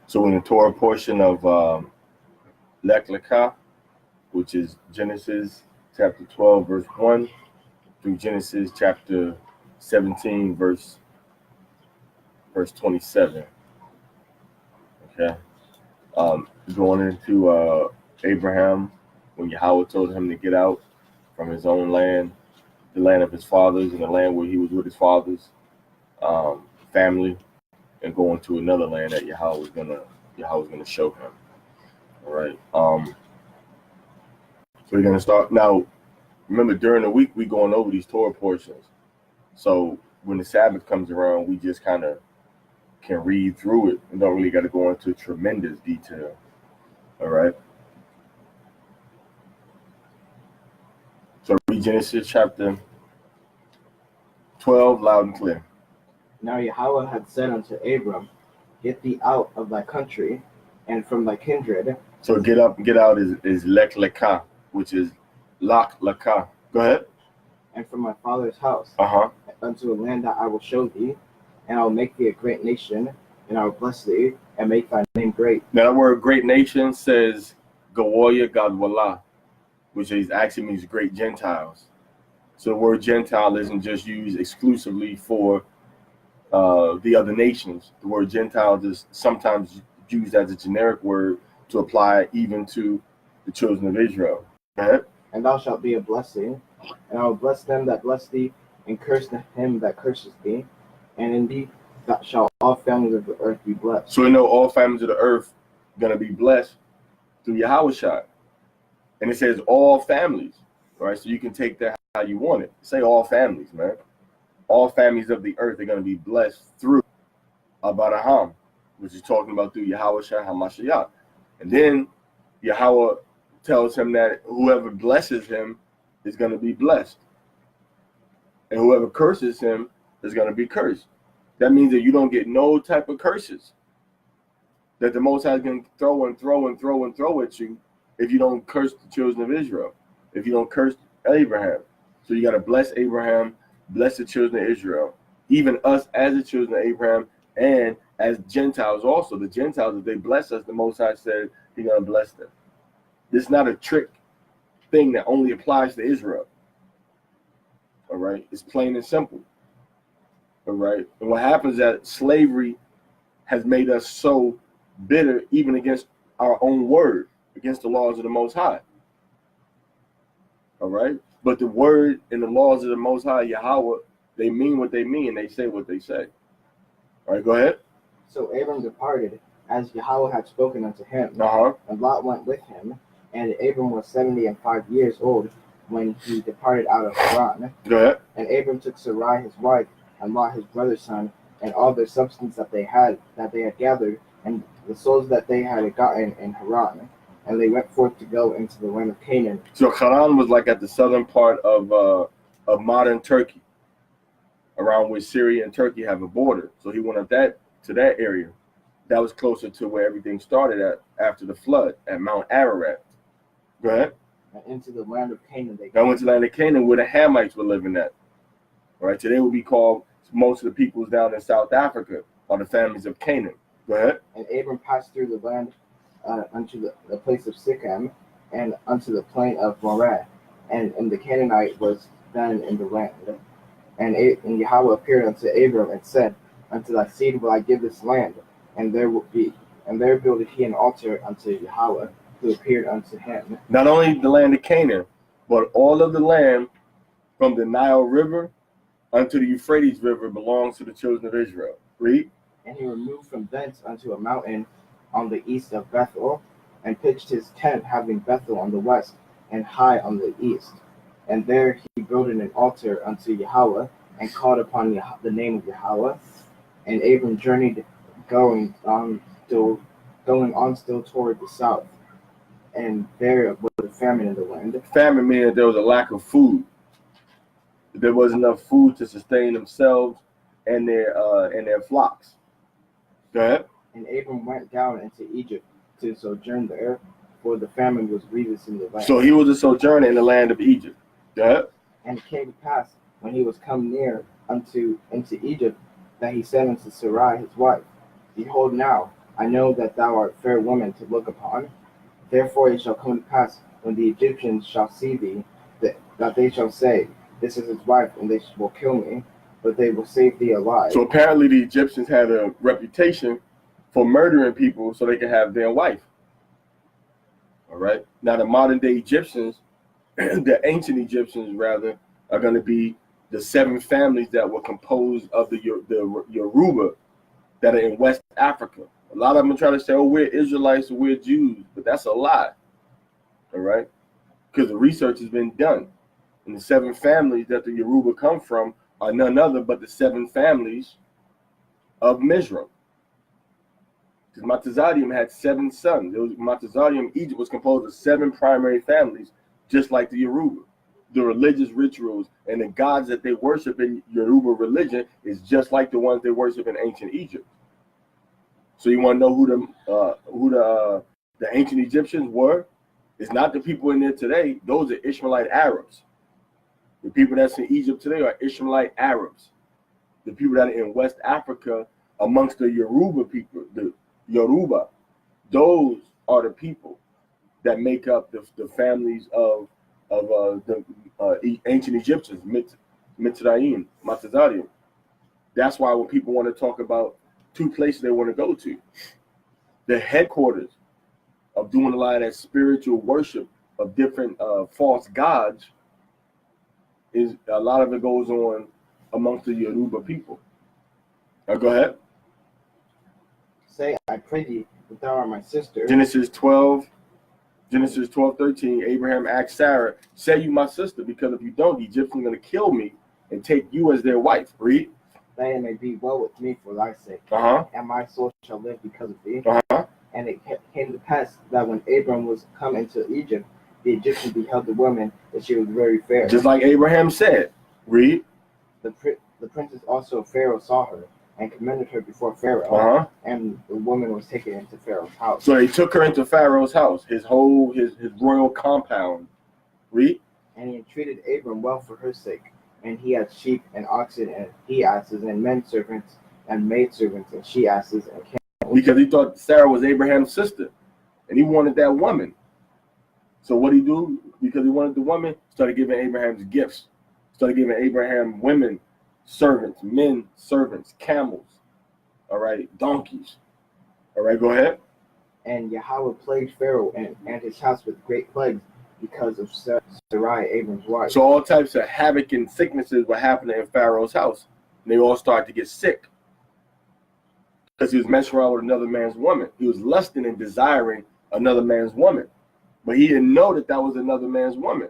So in the Torah portion of Lech Lecha, which is Genesis chapter 12, verse 1 through Genesis chapter 17, verse 27. Okay. Going into Abraham, when YAHAWAH told him to get out from his own land, the land of his fathers, and the land where he was with his fathers, family, and go into another land that YAHAWAH was gonna show him. All right. So we're gonna start now. Remember, during the week we going over these Torah portions. So when the Sabbath comes around, we just kind of can read through it and don't really got to go into tremendous detail. All right. So read Genesis chapter 12 loud and clear. Now YAHAWAH had said unto Abram, Get thee out of thy country and from thy kindred. So get up and get out is Lech Lecha, which is Lech Lecha. Go ahead. And from my father's house, unto a land that I will show thee, and I will make thee a great nation, and I will bless thee, and make thy name great. Now that word great nation says YAHAWAH Gadwalah, which actually means great Gentiles. So the word Gentile isn't just used exclusively for the other nations. The word Gentile is sometimes used as a generic word to apply even to the children of Israel. Go ahead. And thou shalt be a blessing, and I will bless them that bless thee, and curse him that curses thee, and in thee that shall all families of the earth be blessed. So we know all families of the earth are going to be blessed through YAHAWAH. And it says all families, right? So you can take that how you want it. Say all families, man. All families of the earth are going to be blessed through Abraham, which is talking about through YAHAWAH HaMashiach. And then YAHAWAH tells him that whoever blesses him is going to be blessed. And whoever curses him is going to be cursed. That means that you don't get no type of curses that the Most High is going to throw at you if you don't curse the children of Israel, if you don't curse Abraham. So you got to bless Abraham, bless the children of Israel, even us as the children of Abraham, and as Gentiles also. The Gentiles, if they bless us, the Most High said He's going to bless them. This is not a trick thing that only applies to Israel. All right? It's plain and simple. All right? And what happens is that slavery has made us so bitter even against our own word, against the laws of the Most High. All right? But the word and the laws of the Most High, YAHAWAH, they mean what they mean, they say what they say. All right, go ahead. So Abram departed, as YAHAWAH had spoken unto him, and Lot went with him. And Abram was 75 years old when he departed out of Haran. Go ahead. And Abram took Sarai his wife, and Lot his brother's son, and all their substance that they had gathered, and the souls that they had gotten in Haran. And they went forth to go into the land of Canaan. So Haran was like at the southern part of modern Turkey, around where Syria and Turkey have a border. So he went up to that area. That was closer to where everything started at after the flood at Mount Ararat. Go ahead. And into the land of Canaan they came. I went to the land of Canaan where the Hamites were living at. All right, today would be called, most of the peoples down in South Africa are the families of Canaan. Go ahead. And Abram passed through the land unto the place of Sichem, and unto the plain of Moreh, and the Canaanite was then in the land. And YAHAWAH appeared unto Abram and said, Unto thy seed will I give this land, and there builded he an altar unto YAHAWAH, who appeared unto him. Not only the land of Canaan, but all of the land from the Nile River unto the Euphrates River belongs to the children of Israel. Read. And he removed from thence unto a mountain on the east of Bethel, and pitched his tent, having Bethel on the west, and Hai on the east. And there he builded an altar unto YAHAWAH, and called upon the name of YAHAWAH. And Abram journeyed, going on still toward the south. And there was a famine in the land. Famine meaning there was a lack of food. There wasn't enough food to sustain themselves and their flocks. Go ahead. And Abram went down into Egypt to sojourn there, for the famine was grievous in the land. So he was a sojourner in the land of Egypt. Go ahead. And it came to pass, when he was come near into Egypt, that he said unto Sarai his wife, Behold now, I know that thou art a fair woman to look upon. Therefore it shall come to pass, when the Egyptians shall see thee, that they shall say, This is his wife, and they will kill me, but they will save thee alive. So apparently the Egyptians had a reputation for murdering people so they could have their wife. All right. Now the modern day Egyptians, the ancient Egyptians rather, are going to be the 7 families that were composed of the Yoruba that are in West Africa. A lot of them try to say, oh, we're Israelites or we're Jews, but that's a lie. All right. Because the research has been done. And the 7 families that the Yoruba come from are none other but the 7 families of Mizraim. Because Matazadium had 7 sons. Matazadium, Egypt, was composed of 7 primary families, just like the Yoruba. The religious rituals and the gods that they worship in Yoruba religion is just like the ones they worship in ancient Egypt. So you want to know who the ancient Egyptians were? It's not the people in there today. Those are Ishmaelite Arabs. The people that's in Egypt today are Ishmaelite Arabs. The people that are in West Africa amongst the Yoruba people, the Yoruba, those are the people that make up the families of the ancient Egyptians, Mitzrayim, Matazadium. That's why when people want to talk about 2 places they want to go to, the headquarters of doing a lot of that spiritual worship of different false gods, is a lot of it goes on amongst the Yoruba people. Now go ahead. Say, I pray thee, that thou art my sister. Genesis 12:13. Abraham asked Sarah, say you my sister, because if you don't, the Egyptians are going to kill me and take you as their wife. Read. That it may be well with me for thy sake, and my soul shall live because of thee. And it came to pass that when Abram was come into Egypt, the Egyptians beheld the woman, that she was very fair. Just like Abraham said. Read. The princess also of Pharaoh saw her, and commended her before Pharaoh, and the woman was taken into Pharaoh's house. So they took her into Pharaoh's house, his royal compound. Read. And he entreated Abram well for her sake, and he had sheep and oxen and he-asses and men servants and maidservants and she-asses and camels. Because he thought Sarah was Abraham's sister, and he wanted that woman. So what he do? Because he wanted the woman, started giving Abraham's gifts, started giving Abraham women servants, men servants, camels, all right, donkeys. All right, go ahead. And YAHAWAH plagued Pharaoh and his house with great plagues because of Sarai, Abram's wife. So all types of havoc and sicknesses were happening in Pharaoh's house. And they all started to get sick because he was messing around with another man's woman. He was lusting and desiring another man's woman. But he didn't know that that was another man's woman.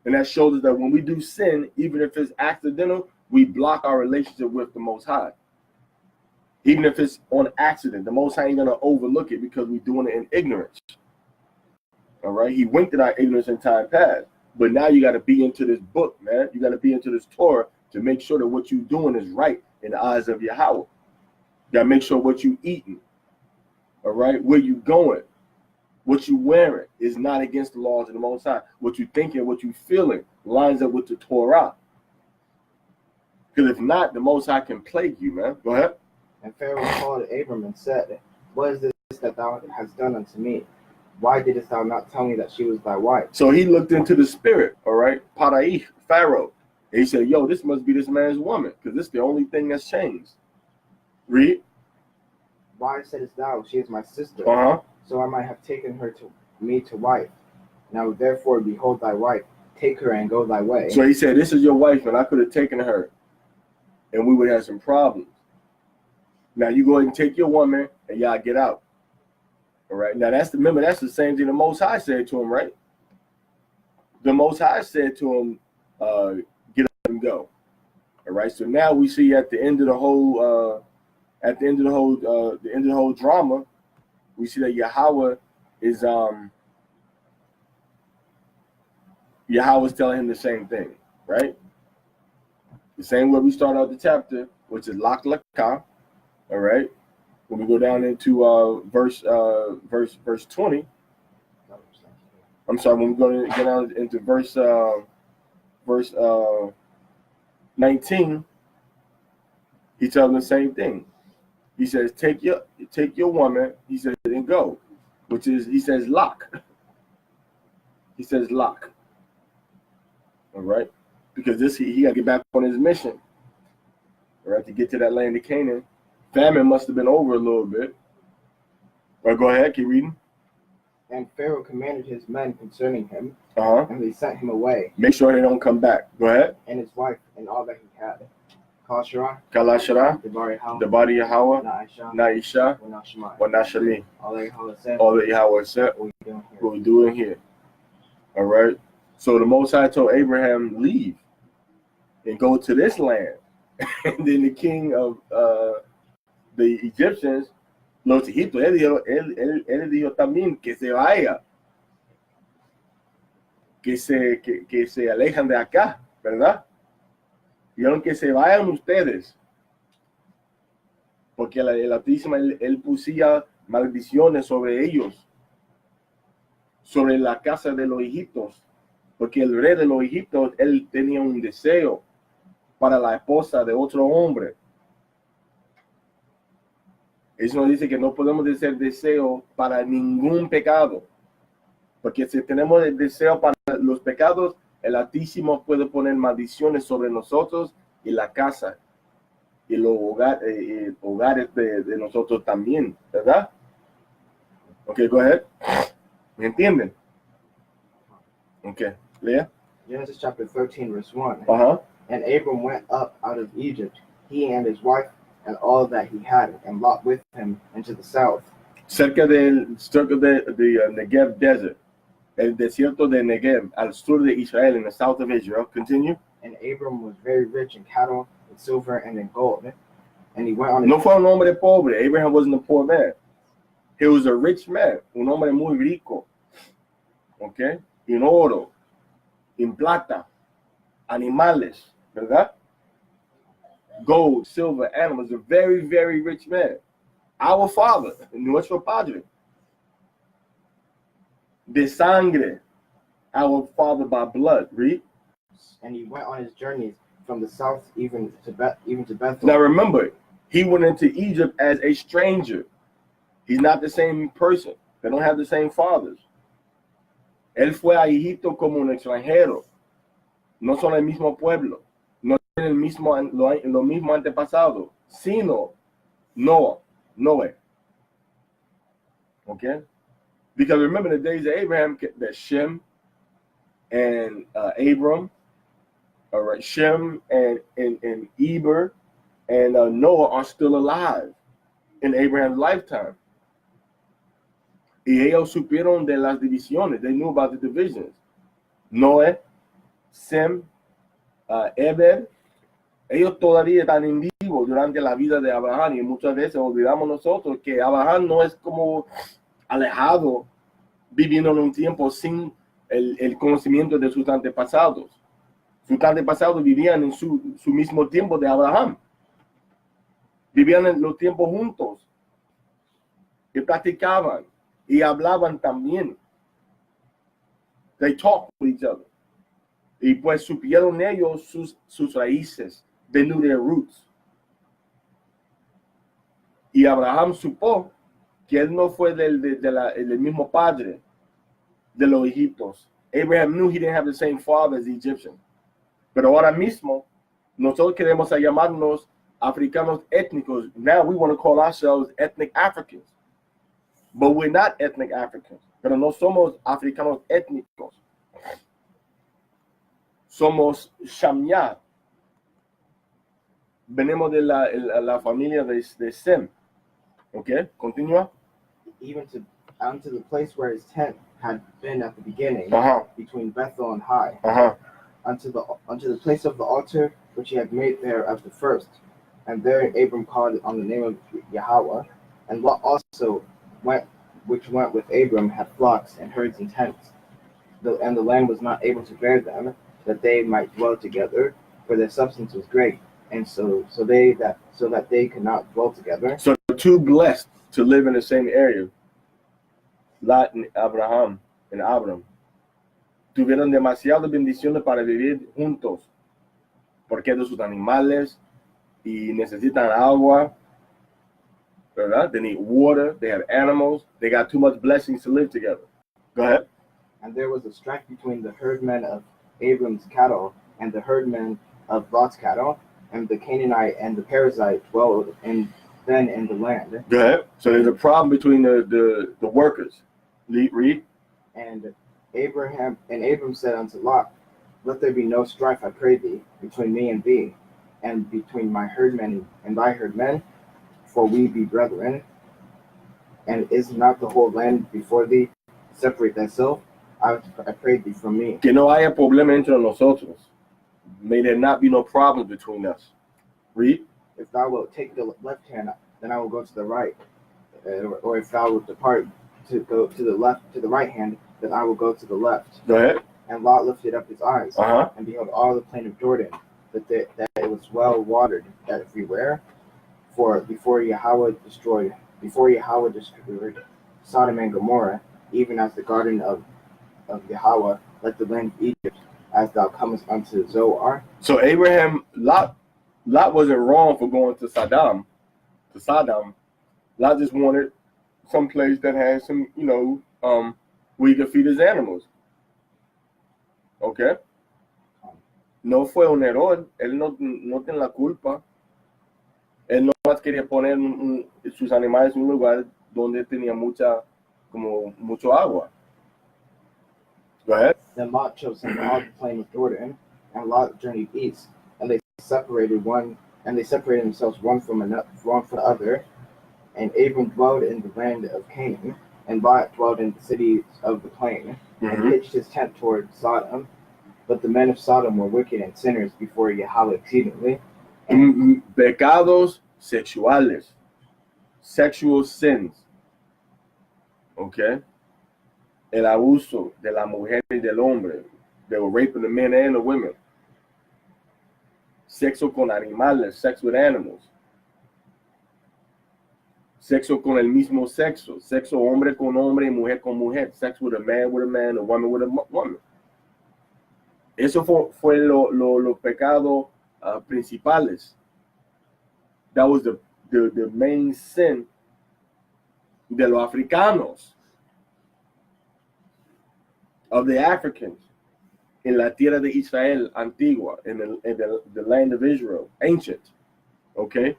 And that shows us that when we do sin, even if it's accidental, we block our relationship with the Most High. Even if it's on accident, the Most High ain't going to overlook it because we're doing it in ignorance. All right? He winked at our ignorance in time past. But now you got to be into this book, man. You got to be into this Torah to make sure that what you're doing is right in the eyes of YAHAWAH. You got to make sure what you eating, all right, where you going, what you wearing is not against the laws of the Most High. What you thinking, what you feeling lines up with the Torah. Because if not, the Most High can plague you, man. Go ahead. And Pharaoh called Abram and said, What is this that thou hast done unto me? Why didst thou not tell me that she was thy wife? So he looked into the spirit, all right, Paraich, Pharaoh. And he said, yo, this must be this man's woman, because this is the only thing that's changed. Read. Why saidst thou, she is my sister? So I might have taken her to me to wife. Now therefore, behold thy wife, take her and go thy way. So he said, this is your wife, and I could have taken her, and we would have some problems. Now you go ahead and take your woman, and y'all get out. All right. Now that's the same thing the Most High said to him, right? The Most High said to him, get up and go. All right. So now we see at the end of the whole, drama, we see that YAHAWAH is YAHAWAH's telling him the same thing, right? The same way we start out the chapter, which is Lech Lecha, all right. When we go down into verse 20, I'm sorry, when we get down into verse 19, he tells them the same thing. He says, take your woman, he says, and go. Which is, he says, lock. He says, lock. All right? Because he got to get back on his mission. All right, to get to that land of Canaan. Famine must have been over a little bit. All right, go ahead, keep reading. And Pharaoh commanded his men concerning him, Uh-huh. and they sent him away, Make sure they don't come back. Go ahead. and his wife, and all that he had. Kalashara, Kalashara, Debari the body of Yahweh, Naisha, Naisha, Wanashemai. Wanashami. All that Yahweh said, All that Yahweh said, what we doing here? what we're doing here. All right. So the Most High told Abraham, leave and go to this land. And then the king of the Egyptians, los Egiptos, él dijo también que se vaya, que se alejan de acá, ¿verdad? Dijeron que se vayan ustedes, porque el Altísimo, él pusía maldiciones sobre ellos, sobre la casa de los egipcios, porque el rey de los egipcios, él tenía un deseo para la esposa de otro hombre. Eso nos dice que no podemos hacer deseo para ningún pecado, porque si tenemos el deseo para los pecados, el Altísimo puede poner maldiciones sobre nosotros y la casa y los hogares de nosotros también, ¿verdad? Ok, go ahead. ¿Me entienden? Ok, lea. Genesis chapter 13, verse 1. Ajá. And Abram went up out of Egypt, he and his wife, and all that he had, and Lot with him into the south. Cerca de Negev Desert, el desierto de Negev, al sur de Israel, in the south of Israel. Continue. And Abram was very rich in cattle, in silver, and in gold. And he went on. No fue un hombre pobre. Abraham wasn't a poor man. He was a rich man, un hombre muy rico. Okay? En oro, en plata, animales, ¿verdad? Gold, silver, animals. A very, very rich man. Our father, nuestro padre. De sangre, our father by blood. Read. And he went on his journeys from the south even to Bethel. Now remember, he went into Egypt as a stranger. He's not the same person. They don't have the same fathers. Él fue a Egipto como un extranjero. No son el mismo pueblo. No tienen lo mismo antepasado. Sino Noé. Okay? Because remember the days of Abraham, that Shem and Abram, all right, Shem and Eber and Noah are still alive in Abraham's lifetime. Y ellos supieron de las divisiones. They knew about the divisions. Noé, Sem, Eber, ellos todavía están en vivo durante la vida de Abraham, y muchas veces olvidamos nosotros que Abraham no es como alejado, viviendo en un tiempo sin el conocimiento de sus antepasados. Sus antepasados vivían en su mismo tiempo de Abraham. Vivían en los tiempos juntos. Y platicaban. Y hablaban también. They talked with each other. Y pues supieron ellos sus raíces. They knew their roots. Y Abraham supo que él no fue del mismo padre de los egipcios. Abraham knew he didn't have the same father as the Egyptian. Pero ahora mismo, nosotros queremos llamarnos africanos étnicos. Now we want to call ourselves ethnic Africans. But we're not ethnic Africans. Pero no somos africanos étnicos. Somos Shamyat. Venimos de la familia de Sem. Okay, continúa. Even unto the place where his tent had been at the beginning, between Bethel and Hai, unto the place of the altar which he had made there at the first. And there Abram called on the name of YAHAWAH. And Lot also went with Abram, had flocks and herds and tents. And the land was not able to bear them, that they might dwell together, for their substance was great, and so that they could not dwell together. So too blessed to live in the same area. Lot and Abraham and Abram tuvieron demasiadas bendiciones para vivir juntos, porque de sus animales y necesitan agua They need water. They have animals. They got too much blessings to live together. Go ahead. And there was a strife between the herdmen of Abram's cattle and the herdmen of Lot's cattle, and the Canaanite and the Perizzite dwelled then in the land. Go ahead. So there's a problem between the workers. Read. And Abram said unto Lot, let there be no strife, I pray thee, between me and thee, and between my herdmen and thy herdmen, for we be brethren. And is not the whole land before thee? Separate thyself, I pray thee, from me. Que no haya problema entre nosotros. May there not be no problems between us. Read. If thou wilt take the left hand, then I will go to the right. Or if thou wilt depart to go to the left, to the right hand, then I will go to the left. Go ahead. And Lot lifted up his eyes, Uh-huh. and beheld all the plain of Jordan, that it was well watered everywhere. For before YAHAWAH destroyed Sodom and Gomorrah, even as the garden of YAHAWAH, like the land of Egypt, as thou comest unto Zoar. So Lot wasn't wrong for going to Sodom. Lot just wanted some place that had some, where he could feed his animals. Okay. No fue un error. Él no tiene la culpa. Él no más quería poner sus animales en un lugar donde tenía mucho agua. Go ahead. Then Lot chose him all the plain of Jordan, and Lot journeyed east, and they separated themselves one from the other. And Abram dwelled in the land of Canaan, and Lot dwelled in the cities of the plain, and pitched his tent toward Sodom. But the men of Sodom were wicked and sinners before YAHAWAH exceedingly. Pecados sexuales, sexual sins. Okay. El abuso de la mujer y del hombre. They were raping the men and the women. Sexo con animales, sex with animals. Sexo con el mismo sexo. Sexo hombre con hombre y mujer con mujer. Sex with a man, a woman with a woman. Eso fue los pecados principales. That was the main sin de los africanos, of the Africans, in la tierra de Israel antigua, in the land of Israel, ancient. Okay?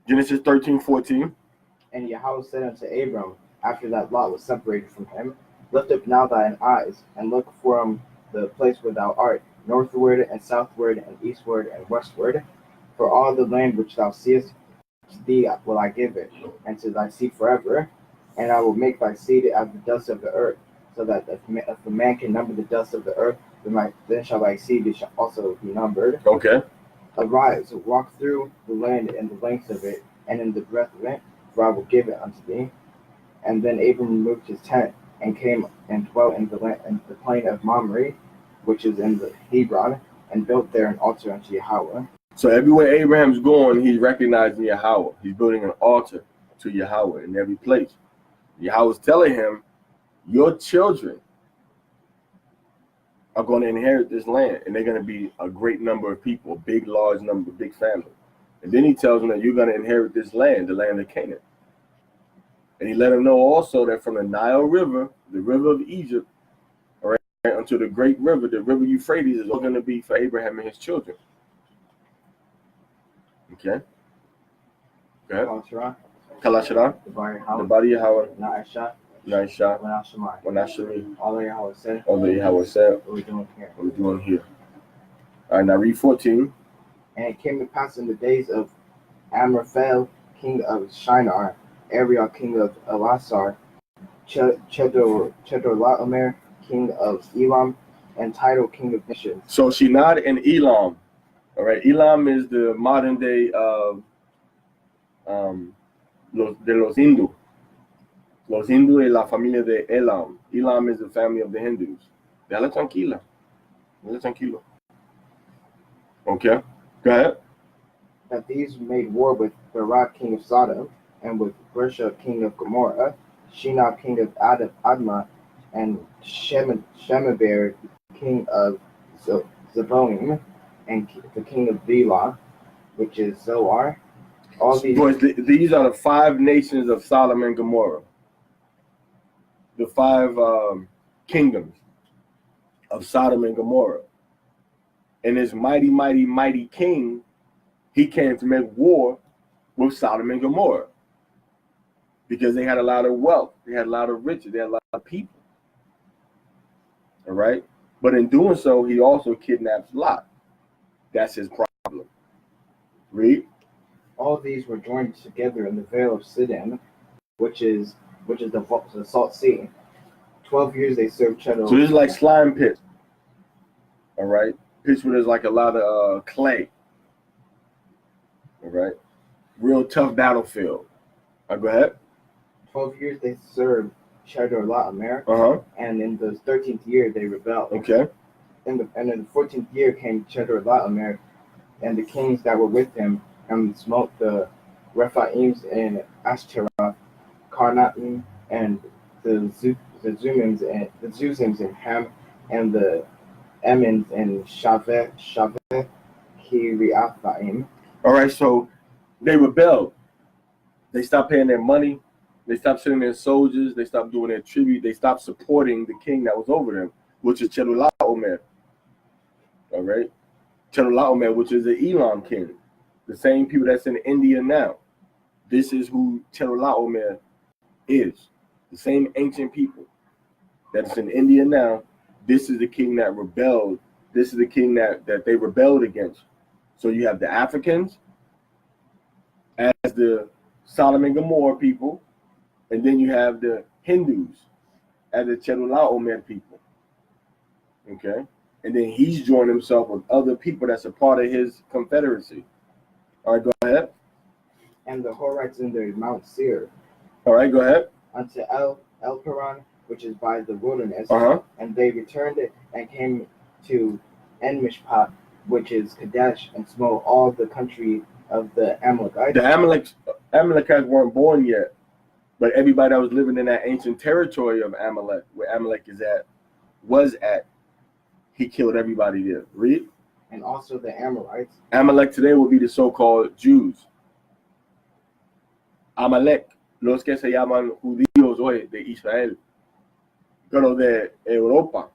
Genesis 13:14. And YAHAWAH said unto Abram, after that Lot was separated from him, lift up now thine eyes, and look from the place where thou art, northward and southward and eastward and westward. For all the land which thou seest, to thee will I give it, and to thy seed forever. And I will make thy seed as the dust of the earth, so that if a man can number the dust of the earth, then shall thy seed also be numbered. Okay. Arise, walk through the land in the length of it, and in the breadth of it, for I will give it unto thee. And then Abram removed his tent, and came and dwelt in the plain of Mamre, which is in the Hebron, and built there an altar unto YAHAWAH. So everywhere Abraham's going, he's recognizing YAHAWAH. He's building an altar to YAHAWAH in every place. YAHAWAH's telling him, your children are going to inherit this land, and they're going to be a great number of people, big, large number, big family. And then he tells them that you're going to inherit this land, the land of Canaan. And he let them know also that from the Nile River, the river of Egypt, all right, unto the great river, the river Euphrates, is all going to be for Abraham and his children. Okay. Go ahead. Kalashara. The body YAHAWAH. Naisha. Naisha. Wanashami. All that YAHAWAH said. All that YAHAWAH said. What are we doing here? What are we doing here? All right, now read 14. And it came to pass in the days of Amraphel, king of Shinar, Ariel, king of Elasar, Chedorlaomer, king of Elam, and Tidal, king of Nishan. So Shinar and Elam. All right, Elam is the modern day los Hindus. Los Hindus es la familia de Elam. Elam is the family of the Hindus. Déjala tranquila. Déjala tranquilo. Okay, go ahead. That these made war with Barak, king of Sodom, and with Bersha, king of Gomorrah, Shinar, king of Admah, and Shemaber, king of Zeboim, and the king of Bela, which is Zoar. All these Boys, these are the 5 nations of Sodom and Gomorrah. The 5 kingdoms of Sodom and Gomorrah. And this mighty, mighty, mighty king, he came to make war with Sodom and Gomorrah. Because they had a lot of wealth. They had a lot of riches. They had a lot of people. All right? But in doing so, he also kidnaps Lot. That's his problem. Read. all these were joined together in the vale of Siddim, which is the Salt Sea. 12 years they served Cheddar. So this is like slime pits. All right? Pits where there's like a lot of clay. All right? Real tough battlefield. Go ahead. 12 years they served Cheddar Laomer, and in the 13th year they rebelled. Okay. And in the 14th year came Cheddar Laomer, and the kings that were with him, and smote the Rephaims and Ashtaroth, Karnaim, and the Zumims and the Zuzims and Ham, and the Emmons and Shabath Kiriathaim. All right, so they rebelled. They stopped paying their money. They stopped sending their soldiers. They stopped doing their tribute. They stopped supporting the king that was over them, which is Chedorlaomer. All right? Chedorlaomer, which is the Elam king. The same people that's in India now. This is who Chedorlaomer is. The same ancient people that's in India now. This is the king that rebelled. This is the king that they rebelled against. So you have the Africans as the Sodom and Gomorrah people, and then you have the Hindus as the Chedorlaomer people. Okay? And then he's joined himself with other people that's a part of his confederacy. All right, go ahead. And the Horites in the Mount Seir. All right, go ahead. Unto El Paran, which is by the wilderness. And they returned it and came to En-Mishpat, which is Kadesh, and smote all the country of the Amalekites. The Amalekites weren't born yet, but everybody that was living in that ancient territory of Amalek, where Amalek was at, he killed everybody there. Read. And also the Amorites. Amalek today will be the so-called Jews. Amalek, los que se llaman judíos hoy de Israel, pero de Europa,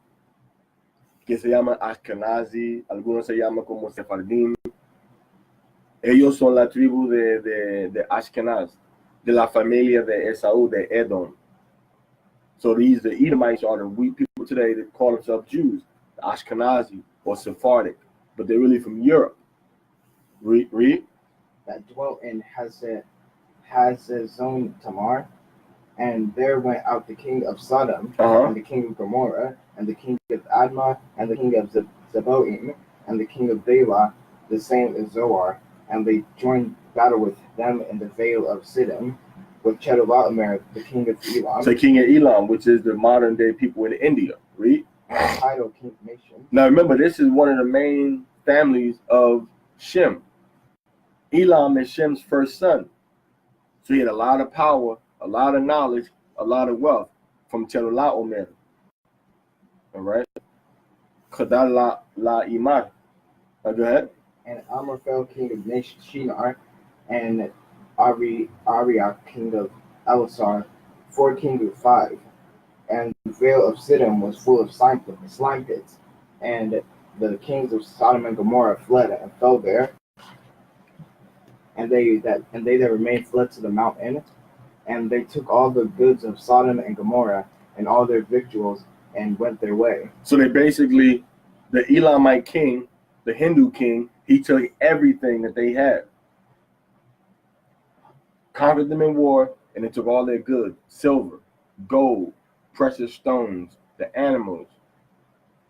que se llaman Ashkenazi, algunos se llaman como Sefardim. Ellos son la tribu de Ashkenaz, de la familia de Esaú, de Edom. So the Edomites are the weak people today that call themselves Jews, the Ashkenazi or Sephardic, but they're really from Europe. Read. That dwelt in Hazezon Tamar, and there went out the king of Sodom, and the king of Gomorrah, and the king of Admah, and the king of Zeboim, and the king of Bela, the same as Zoar, and they joined battle with them in the vale of Siddim, with Chedorlaomer, the king of Elam. So king of Elam, which is the modern day people in India. Read. And title king of nation. Now remember, this is one of the main families of Shem. Elam is Shem's first son. So he had a lot of power, a lot of knowledge, a lot of wealth from Chedorlaomer. All right. Kadar la Imar. Go ahead. And Amraphel, king of Shinar, and Ariah, king of Elasar, 4 kings of 5. And the vale of Siddim was full of slime pits, and the kings of Sodom and Gomorrah fled and fell there. And they that remained fled to the mountain, and they took all the goods of Sodom and Gomorrah and all their victuals and went their way. So they basically, the Elamite king, the Hindu king, he took everything that they had, conquered them in war, and they took all their goods: silver, gold, precious stones, the animals,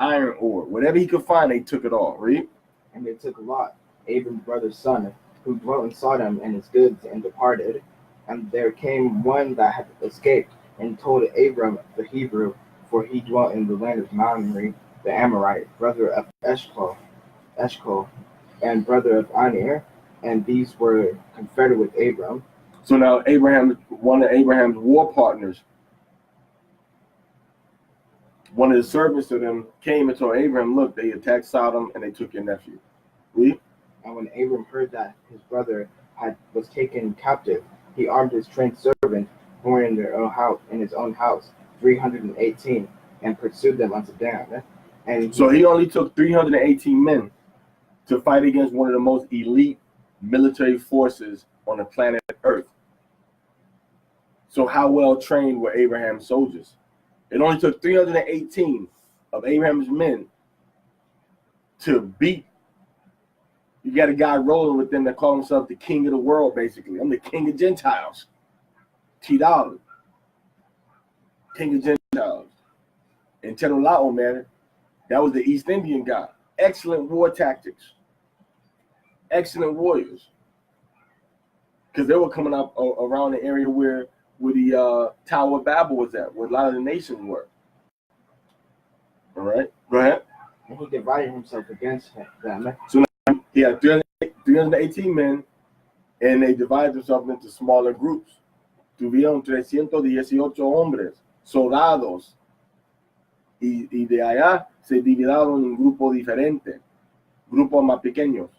iron ore, whatever he could find, they took it all. Read. And they took Lot, Abram's brother's son, who dwelt in Sodom, and his goods, and departed. And there came one that had escaped, and told Abram the Hebrew, for he dwelt in the land of Mamre, the Amorite, brother of Eshcol, and brother of Anir, and these were confederate with Abram. So now one of Abraham's war partners, one of the servants to them, came and told Abraham, look, they attacked Sodom and they took your nephew. Read. And when Abram heard that his brother was taken captive, he armed his trained servant born in his own house, 318, and pursued them unto Dan. And so he only took 318 men to fight against one of the most elite military forces on the planet Earth. So how well trained were Abraham's soldiers? It only took 318 of Abraham's men to beat. You got a guy rolling with them that call himself the king of the world, basically. I'm the king of Gentiles. Tidal. King of Gentiles. And Chedolao, man, that was the East Indian guy. Excellent war tactics. Excellent warriors. Because they were coming up around the area where the Tower of Babel was at, where a lot of the nations were. All right, go ahead. And he divided himself against them. So now he had 318 men, and they divided themselves into smaller groups. Tuvieron 318 hombres, soldados, y de allá se dividieron en grupos diferentes, grupos más pequeños.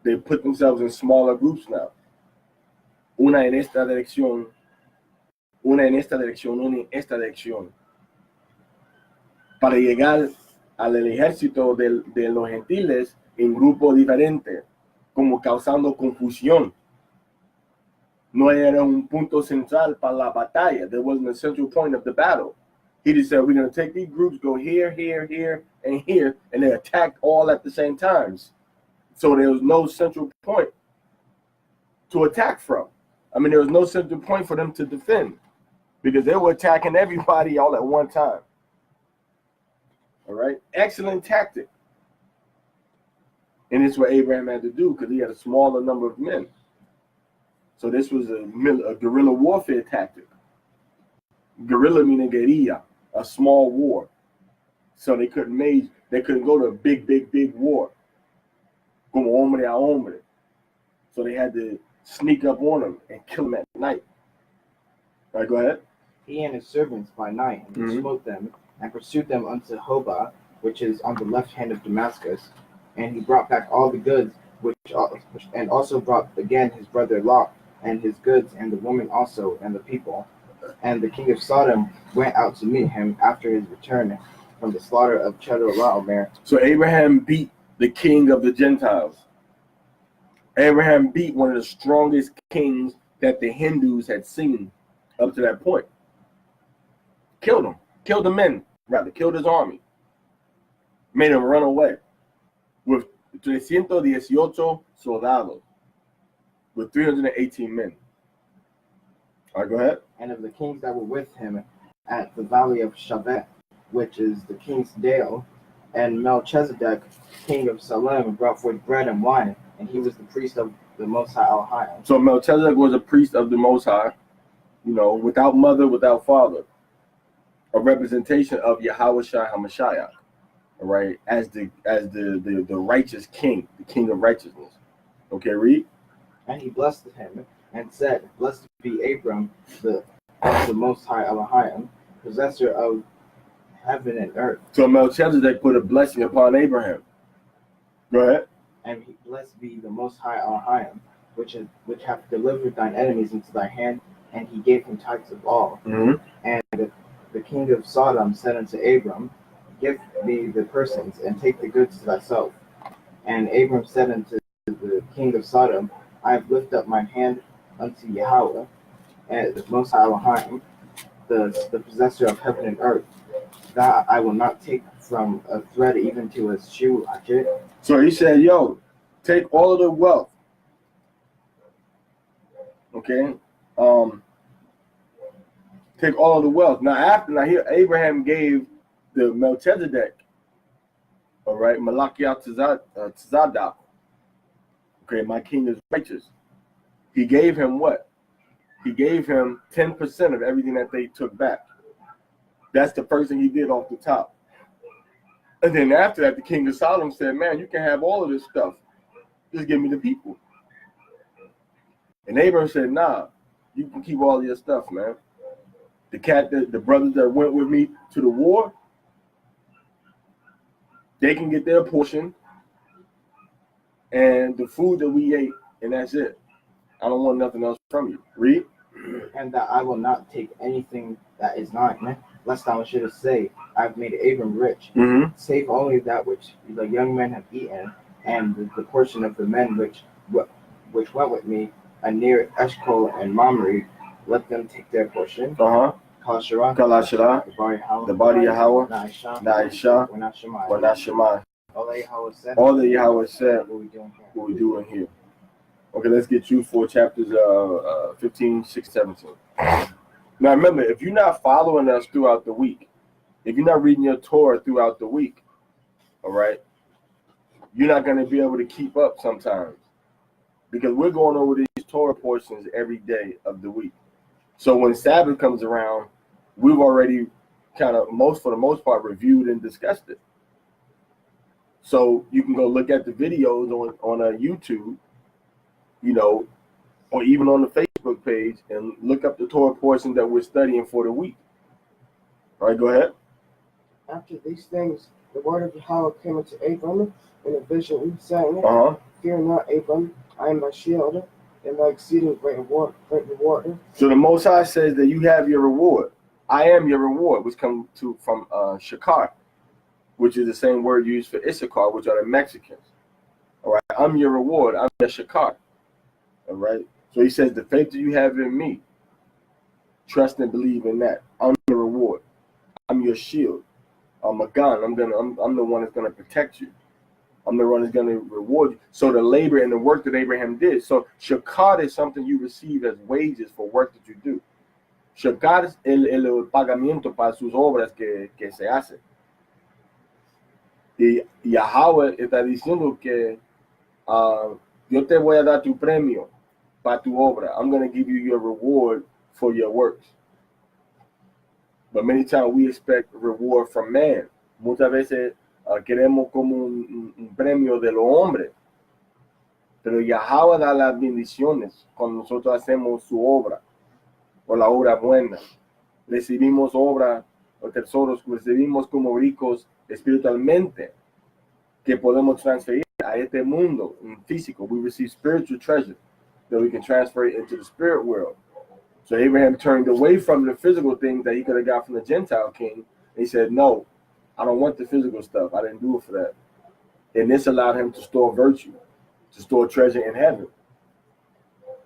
They put themselves in smaller groups now. Una en esta dirección, una en esta dirección, una en esta dirección. Para llegar al ejército de los gentiles en grupos diferentes, como causando confusión. No era un punto central para la batalla. There wasn't a central point of the battle. He just said, we're going to take these groups, go here, here, here, and here, and they attacked all at the same times. So there was no central point to attack from. I mean, there was no central point for them to defend because they were attacking everybody all at one time. All right? Excellent tactic. And it's what Abraham had to do because he had a smaller number of men. So this was a guerrilla warfare tactic. Guerrilla meaning guerrilla, a small war. So they couldn't go to a big war. Como hombre a hombre. So they had to sneak up on them and kill them at night. All right, go ahead. He and his servants by night, and he smote them and pursued them unto Hobah, which is on the left hand of Damascus. And he brought back all the goods, and also brought again his brother Lot, and his goods, and the woman also, and the people. And the king of Sodom went out to meet him after his return from the slaughter of Chedorlaomer. So Abraham beat the king of the Gentiles. Abraham beat one of the strongest kings that the Hindus had seen up to that point. Killed him. Killed the men, rather. Killed his army. Made him run away. With 318 soldados. With 318 men. All right, go ahead. And of the kings that were with him at the valley of Shabath, which is the king's dale, and Melchizedek, king of Salem, brought forth bread and wine, and he was the priest of the Most High YAHAWAH. So Melchizedek was a priest of the Most High, without mother, without father, a representation of YAHAWAH HaMashiach, all right, as the righteous king, the king of righteousness. Okay, read. And he blessed him and said, "Blessed be Abram, of the Most High YAHAWAH, possessor of heaven and earth." So Melchizedek put a blessing upon Abraham. Go ahead. And he blessed be the Most High YAHAWAH, which hath delivered thine enemies into thy hand, and he gave him tithes of all. Mm-hmm. And the king of Sodom said unto Abram, "Give me the persons, and take the goods to thyself." And Abram said unto the king of Sodom, "I have lifted up mine hand unto YAHAWAH, and the Most High YAHAWAH, the possessor of heaven and earth, that I will not take from a thread even to a shoe." So he said, "Yo, take all of the wealth." Okay, take all of the wealth. Now here Abraham gave the Melchizedek, all right, Malachiah Tzadok. Okay, my king is righteous. He gave him what? He gave him 10% of everything that they took back. That's the first thing he did off the top. And then after that, the king of Sodom said, "Man, you can have all of this stuff. Just give me the people." And Abraham said, "Nah, you can keep all of your stuff, man. The brothers that went with me to the war, they can get their portion. And the food that we ate, and that's it." I don't want nothing else from you. Read. And that I will not take anything that is mine, lest thou shouldest say, I've made Abram rich, save only that which the young men have eaten, and the portion of the men which went with me, near Eshcol and Mamre, let them take their portion. Kalashara, the body YAHAWAH, Naisha, Wanashemai. All that YAHAWAH said, what we doing here. Okay, let's get you for chapters 15, 6, 17. Now remember, if you're not following us throughout the week, if you're not reading your Torah throughout the week, all right, you're not going to be able to keep up sometimes, because we're going over these Torah portions every day of the week. So when Sabbath comes around, we've already kind of, for the most part, reviewed and discussed it. So you can go look at the videos on YouTube, you know, or even on the Facebook page, and look up the Torah portion that we're studying for the week. All right, go ahead. After these things, the word of YAHAWAH came unto Abram in a vision, saying, Fear not, Abram, I am thy shield, and thy exceeding great reward. So the Most High says that you have your reward. I am your reward, which comes from Shakar, which is the same word used for Issachar, which are the Mexicans. All right, I'm your reward. I'm the Shakar. All right. So he says, the faith that you have in me, trust and believe in that. I'm the reward. I'm your shield. I'm a gun. I'm the one that's gonna protect you. I'm the one that's gonna reward you. So the labor and the work that Abraham did. So Shakar is something you receive as wages for work that you do. Shakar es el pagamiento para sus obras que se hacen. Y YAHAWAH está diciendo que yo te voy a dar tu premio para tu obra. I'm going to give you your reward for your works. But many times we expect reward from man. Muchas veces queremos como un premio de los hombres. Pero YAHAWAH da las bendiciones cuando nosotros hacemos su obra, o la obra buena. Recibimos obra o tesoros, recibimos como ricos espiritualmente, que podemos transferir a este mundo físico. We receive spiritual treasure that we can transfer it into the spirit world. So Abraham turned away from the physical things that he could have got from the Gentile king. And he said, no, I don't want the physical stuff. I didn't do it for that. And this allowed him to store virtue, to store treasure in heaven.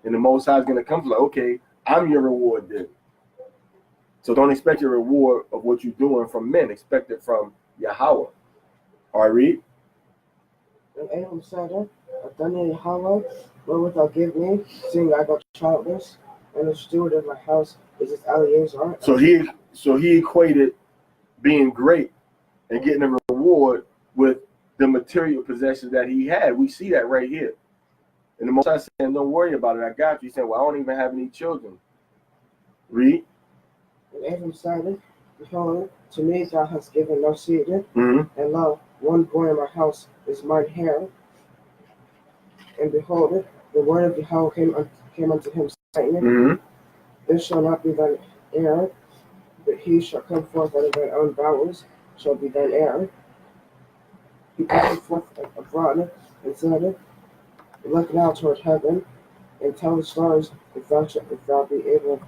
And the Most High is going to come to like, okay, I'm your reward then. So don't expect your reward of what you're doing from men. Expect it from YAHAWAH. All right, read. And Abram said, I've done it, YAHAWAH, wherewith thou give me, seeing I got childless, and the steward of my house is this Eleazar. So he equated being great and getting a reward with the material possessions that he had. We see that right here. And the Most High saying, don't worry about it, I got you. He said, well, I don't even have any children. Read. And Abram said, Behold, to me thou hast given no seed, and lo, one born in my house is mine heir. And behold, the word of YAHAWAH came unto him, saying, This shall not be thine heir, but he shall come forth out of thine own bowels, shall be thine heir. He brought him forth abroad, and said, Look now toward heaven, and tell the stars if thou be able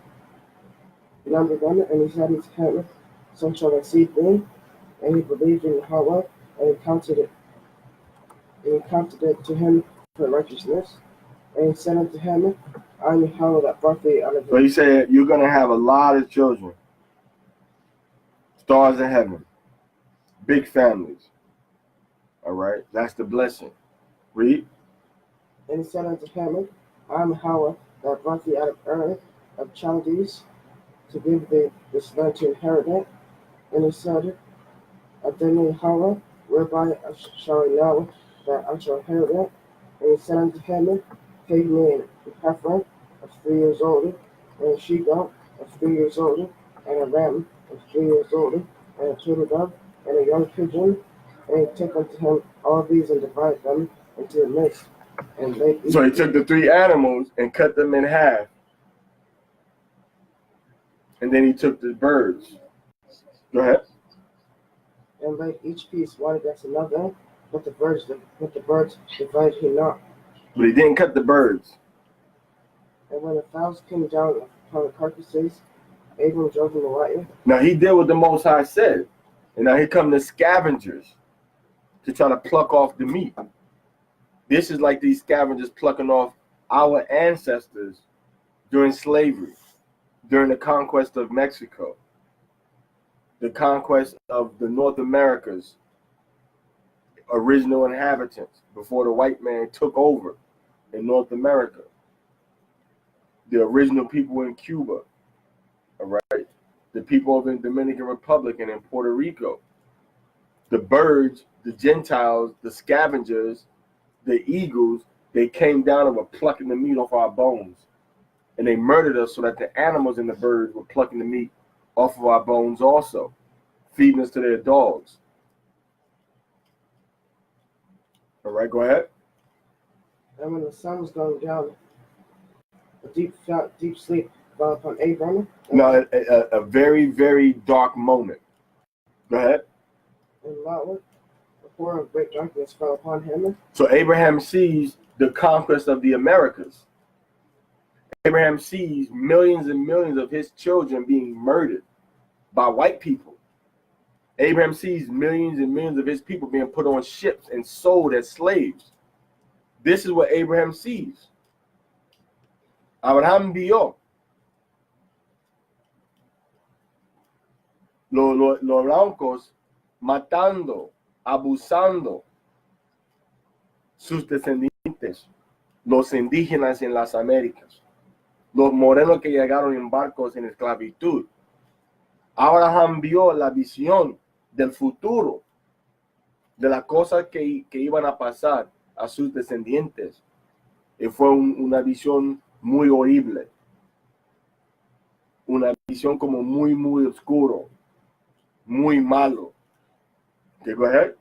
to number them. And he said unto him, So shall thy seed be. And he believed in YAHAWAH, and he counted it to him for righteousness. And he said unto him, I am YAHAWAH that brought thee out of So he said, you're going to have a lot of children. Stars in heaven. Big families. All right? That's the blessing. Read. And he said unto him, I am YAHAWAH that brought thee out of Ur of Chaldees, to give thee this land to inherit it. And he said, Adonai YAHAWAH, whereby shall I know that I shall inherit it? And he said unto him, Take me a heifer of 3 years old, and a she-goat of 3 years old, and a ram of 3 years old, and a turtle dove, and a young pigeon. And he took unto him all these and divided them into the midst. So he took the 3 animals and cut them in half. And then he took the birds. Go ahead. And laid each piece one against another, but the birds divided he not. But he didn't cut the birds. And when the fowls came down upon the carcasses, Abram drove them away. Now he did what the Most High said. And now here come the scavengers to try to pluck off the meat. This is like these scavengers plucking off our ancestors during slavery, during the conquest of Mexico, the conquest of the North Americas, original inhabitants, before the white man took over in North America, the original people in Cuba, all right, the people of the Dominican Republic and in Puerto Rico, the birds, the Gentiles, the scavengers, the eagles, they came down and were plucking the meat off our bones. And they murdered us so that the animals and the birds were plucking the meat off of our bones also, feeding us to their dogs. All right, go ahead. And when the sun was going down, a deep sleep fell upon Abram. Now, a very, very dark moment. Go ahead. And Lot, a horror of great darkness fell upon him. So Abraham sees the conquest of the Americas. Abraham sees millions and millions of his children being murdered by white people. Abraham sees millions and millions of his people being put on ships and sold as slaves. This is what Abraham sees. Abraham vio los blancos matando, abusando sus descendientes, los indígenas en las Américas, los morenos que llegaron en barcos en esclavitud. Abraham vio la visión del futuro, de las cosas que iban a pasar a sus descendientes. Y fue una visión muy horrible, una visión como muy, muy oscuro, muy malo. Okay, go ahead.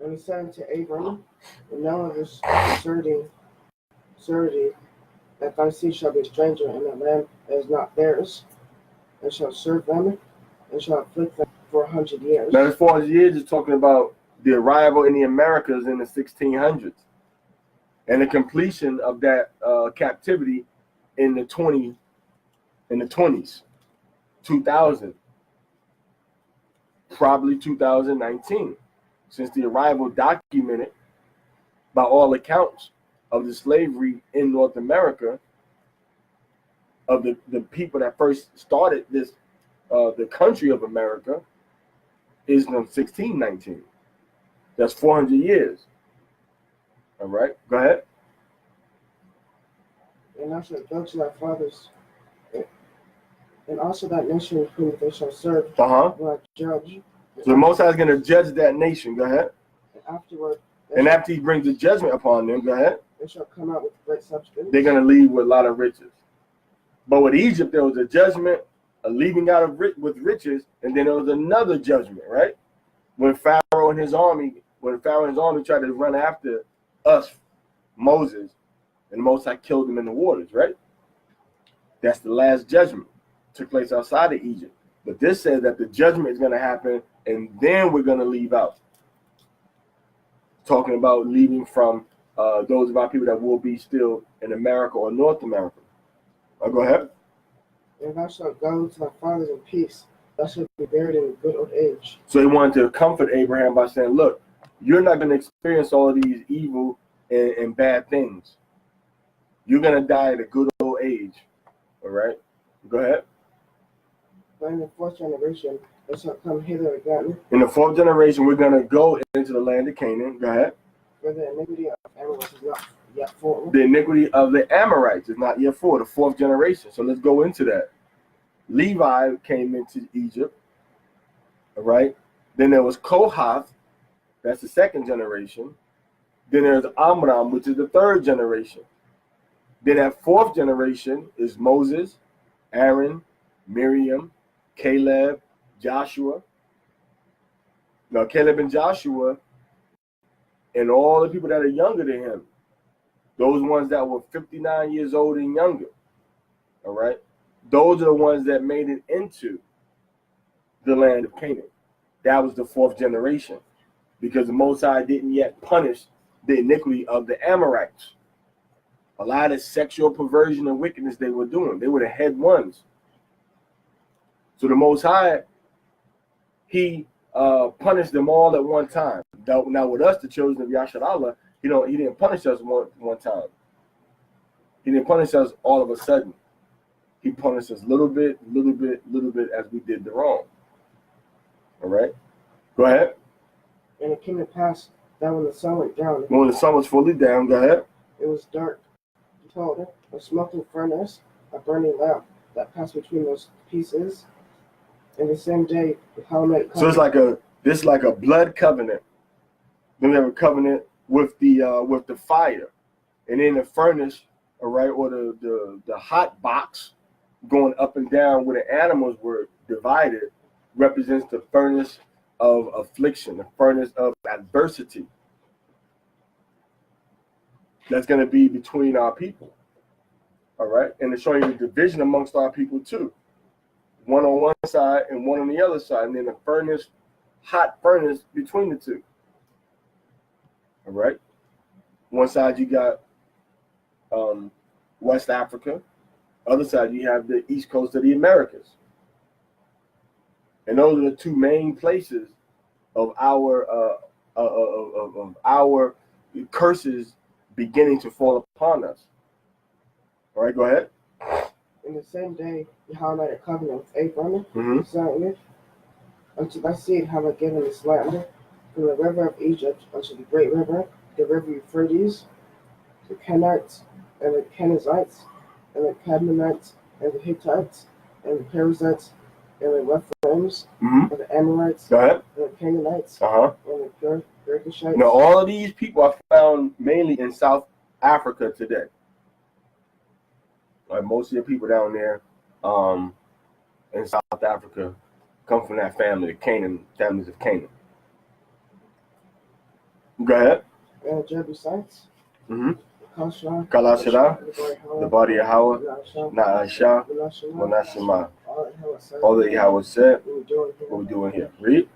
And he said unto Abram, and now of this certainty that thy seed shall be a stranger in a land that is not theirs, and shall serve them, and shall afflict them for 100 years. Now, as far as years, is talking about the arrival in the Americas in the 1600s, and the completion of that captivity in the 20s, 2000, probably 2019, since the arrival documented by all accounts of the slavery in North America, of the people that first started this, the country of America, is from 1619. That's 400 years. All right, go ahead. And thou shalt go to thy fathers, and also that nation whom they shall serve, will I judge. So the Most High is going to judge that nation. Go ahead. And afterward, and after he brings the judgment upon them, go ahead. They shall come out with great substance. They're going to leave with a lot of riches. But with Egypt, there was a judgment, a leaving out of with riches, and then there was another judgment, right? When Pharaoh and his army tried to run after us, Moses, and the Most High killed them in the waters, right? That's the last judgment. Took place outside of Egypt. But this says that the judgment is going to happen, and then we're going to leave out. Talking about leaving from those of our people that will be still in America or North America. Go ahead. And thou shalt go to thy fathers in peace. Thou shalt be buried in a good old age. So he wanted to comfort Abraham by saying, look, you're not going to experience all of these evil and bad things. You're going to die at a good old age. All right? Go ahead. But in the fourth generation, they shall come hither again. In the fourth generation, we're going to go into the land of Canaan. Go ahead. For the iniquity of Amorites is not yet full. The iniquity of the Amorites is not yet full, the fourth generation. So let's go into that. Levi came into Egypt. All right. Then there was Kohath. That's the second generation. Then there's Amram, which is the third generation. Then that fourth generation is Moses, Aaron, Miriam, Caleb, Joshua. Now, Caleb and Joshua and all the people that are younger than him, those ones that were 59 years old and younger, all right? Those are the ones that made it into the land of Canaan. That was the fourth generation because the Most High didn't yet punish the iniquity of the Amorites. A lot of sexual perversion and wickedness they were doing. They were the head ones. So the Most High, he punished them all at one time. Now with us, the children of Yasharallah, he didn't punish us one time. He didn't punish us all of a sudden. He punished us little bit as we did the wrong. All right? Go ahead. And it came to pass that when the sun went down, When the sun was fully down, go ahead. it was dark. Behold, a smoking furnace, a burning lamp that passed between those pieces. And the same day, YAHAWAH made a covenant. So it's like a blood covenant. Then we have a covenant with the fire, and then the furnace, all right, or the hot box going up and down where the animals were divided represents the furnace of affliction, the furnace of adversity. That's going to be between our people, all right, and it's showing you the division amongst our people too. One on one side and one on the other side, and then the furnace, hot furnace between the two. All right. One side you got West Africa. Other side you have the East Coast of the Americas. And those are the two main places of our curses beginning to fall upon us. All right, go ahead. In the same day, YAHAWAH made a covenant with Abram, Mhm. saying, unto thy seed have I given this land, from the river of Egypt unto the great river, the river Euphrates, the Kenites, and the Kenizzites, and the Cadmonites, and the Hittites, and the Perizzites, and the Rephaims, Mhm. and the Amorites, Go ahead. and the Canaanites, Uh-huh. and the Girgashites. Now, all of these people are found mainly in South Africa today. Like most of the people down there in South Africa come from that family, the Canaan, families of Canaan. Go ahead. And the Jebusites, Mm-hmm. Kalashah, Kalashah, the body of Yahweh, Na'asha, Monashima. All that Yahweh said, what we doing here. Read.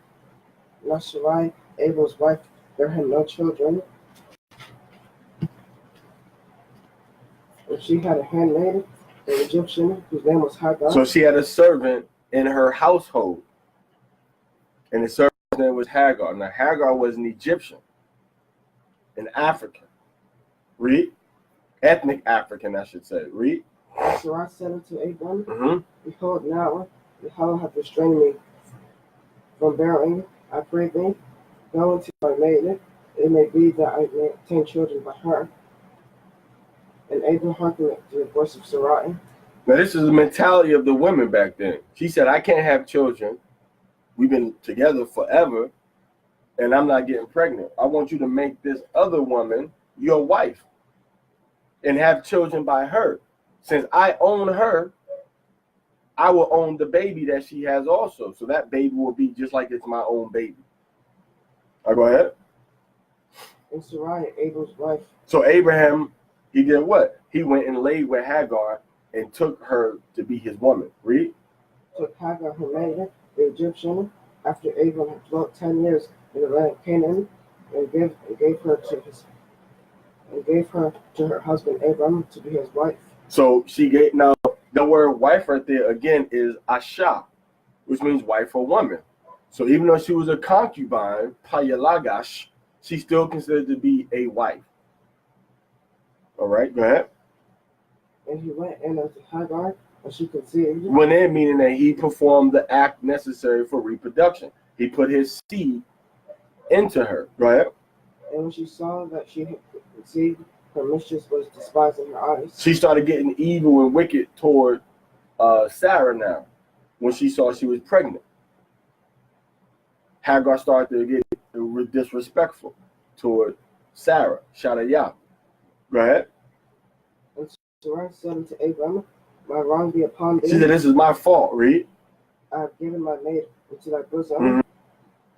Nasharai, Abel's wife, there had no children. And she had a handmaid, an Egyptian, whose name was Hagar. So she had a servant in her household, and the servant's name was Hagar. Now Hagar was an Egyptian, an African. Read. Ethnic African, I should say. Read. Sarai said unto Abram, Mm-hmm. behold, now YAHAWAH hath restrained me from bearing. I pray thee, go unto my maiden. It may be that I may obtain children by her. And Abram hearkened to the voice of Sarai. Now this is the mentality of the women back then. She said, I can't have children. We've been together forever, and I'm not getting pregnant. I want you to make this other woman your wife and have children by her. Since I own her, I will own the baby that she has also. So that baby will be just like it's my own baby. All right, go ahead. And Sarai, Abram's wife. So Abraham, he did what? He went and laid with Hagar and took her to be his woman. Read. Took Hagar, her maiden, the Egyptian, after Abram had dwelt 10 years in the land of Canaan, and gave her to her husband Abram to be his wife. So she gave, now the word wife right there again is Asha, which means wife or woman. So even though she was a concubine, Payalagash, she's still considered to be a wife. All right, go ahead. And he went in unto Hagar, and she conceived. Went in, meaning that he performed the act necessary for reproduction. He put his seed into her. Go ahead. And when she saw that she had conceived, her mistress was despised in her eyes. She started getting evil and wicked toward Sarah now when she saw she was pregnant. Hagar started to get disrespectful toward Sarah. Shadayah. Go ahead. And Sarai said unto Abram, my wrong be upon thee. She said, this is my fault. Read. I have given my maid into thy bosom.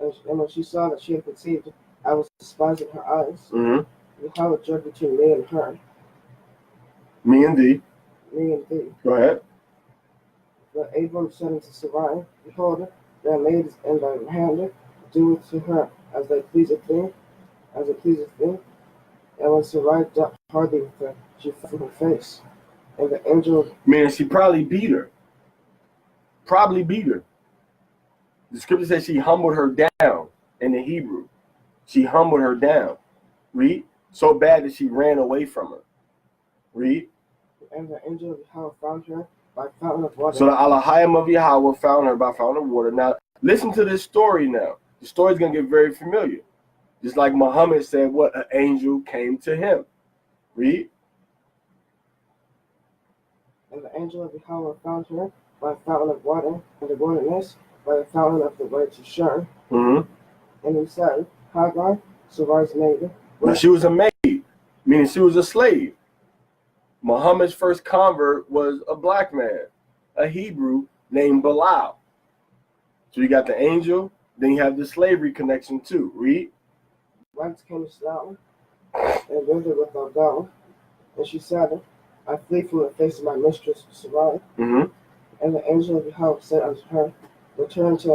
Mm-hmm. And when she saw that she had conceived, I was despised in her eyes. Mm-hmm. YAHAWAH judged between me and her. Me and thee. Me and thee. Go ahead. But Abram said unto Sarai, behold, thy maid is in thy hand. Do it to her as thy pleaseth thee, as it pleaseth thee. And when Sarai dealt hardly with her, she fell from her face. And the angel, meaning she probably beat her. Probably beat her. The scripture says she humbled her down in the Hebrew. She humbled her down. Read. So bad that she ran away from her. Read. and the angel of Yahweh found her by a fountain of water. So the Elohim of Yahweh found her by a fountain of water. Now, listen to this story now. The story's going to get very familiar. Just like Muhammad said, what an angel came to him. Read. And the angel of Yahweh found her by a fountain of water in the wilderness, by the fountain of the way to Shur. Mm-hmm. And he said, Hagar, Sarai's maid. Now, she was a maid, meaning she was a slave. Muhammad's first convert was a black man, a Hebrew named Bilal. So you got the angel, then you have the slavery connection too. Read. Whence came Islam, and whither wilt thou go? And she said, I flee from the face of my mistress Sarai. Mm-hmm. And the angel of Yahweh said unto her, return to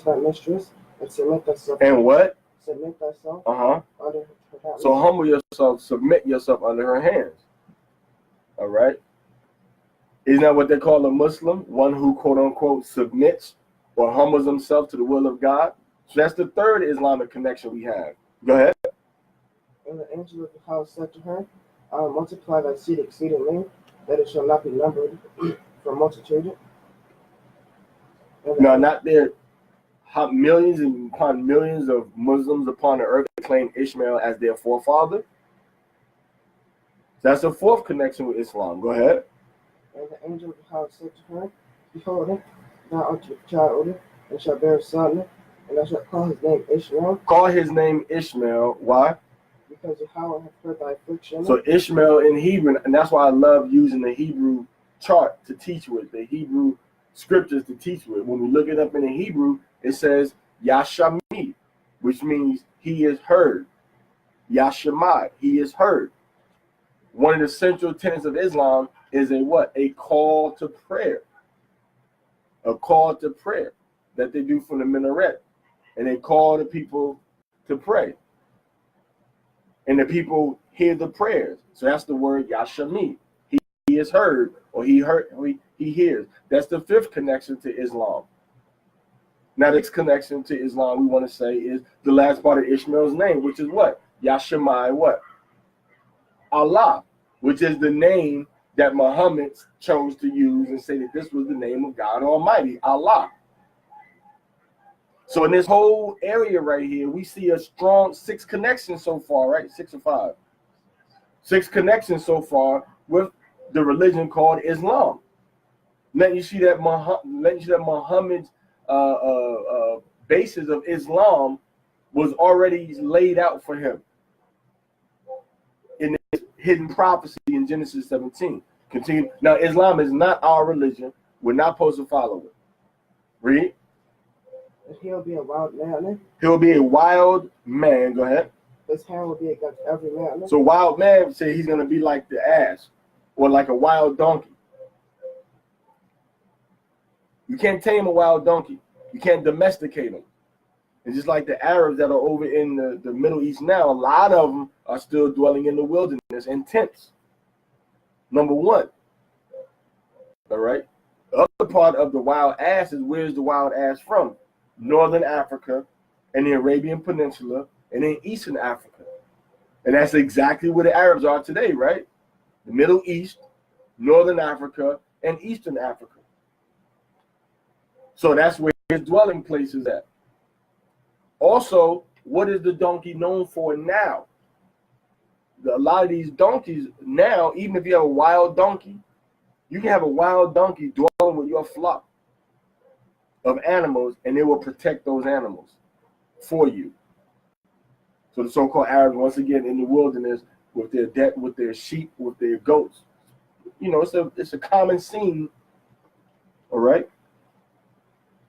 thy mistress, and submit thyself. And what? Submit thyself Uh-huh. under her hands. So humble yourself, submit yourself under her hands. All right. Isn't that what they call a Muslim? One who, quote unquote, submits or humbles himself to the will of God. So that's the third Islamic connection we have. Go ahead. And the angel of Yahweh said to her, I will multiply thy seed exceedingly, that it shall not be numbered for multitude. Now, not there. How millions and upon millions of Muslims upon the earth claim Ishmael as their forefather. That's the fourth connection with Islam. Go ahead. And the angel of Yahweh said to her, behold, thou art a child, and shalt bear a son, and thou shalt call his name Ishmael. Call his name Ishmael. Why? Because Yahweh hath heard thy affliction. So Ishmael in Hebrew, and that's why I love using the Hebrew chart to teach with, the Hebrew scriptures to teach with. When we look it up in the Hebrew, it says Yashami, which means he is heard. Yashamai, he is heard. One of the central tenets of Islam is a what? A call to prayer. A call to prayer that they do from the minaret. And they call the people to pray. And the people hear the prayers. So that's the word Yashami. He is heard, or he hears. That's the fifth connection to Islam. Now, this connection to Islam we want to say is the last part of Ishmael's name, which is what? Yashemai what? Allah, which is the name that Muhammad chose to use and say that this was the name of God Almighty, Allah. So in this whole area right here, we see a strong 6 connections so far, right? 6 or 5. 6 connections so far with the religion called Islam. Letting you see that Muhammad's basis of Islam was already laid out for him in this hidden prophecy in Genesis 17. Continue. Now, Islam is not our religion. We're not supposed to follow it. Read. And he'll be a wild man. He'll be a wild man. Go ahead. His hand will be against every man. So wild man say he's going to be like the ass or like a wild donkey. You can't tame a wild donkey. You can't domesticate them. And just like the Arabs that are over in the Middle East now, a lot of them are still dwelling in the wilderness in tents. Number one. All right. The other part of the wild ass is, where's the wild ass from? Northern Africa and the Arabian Peninsula and in Eastern Africa. And that's exactly where the Arabs are today, right? The Middle East, Northern Africa, and Eastern Africa. So that's where his dwelling place is at. Also, what is the donkey known for now? A lot of these donkeys now, even if you have a wild donkey, you can have a wild donkey dwelling with your flock of animals, and they will protect those animals for you. So the so-called Arabs, once again, in the wilderness with their sheep, with their goats, you know, it's a common scene. All right.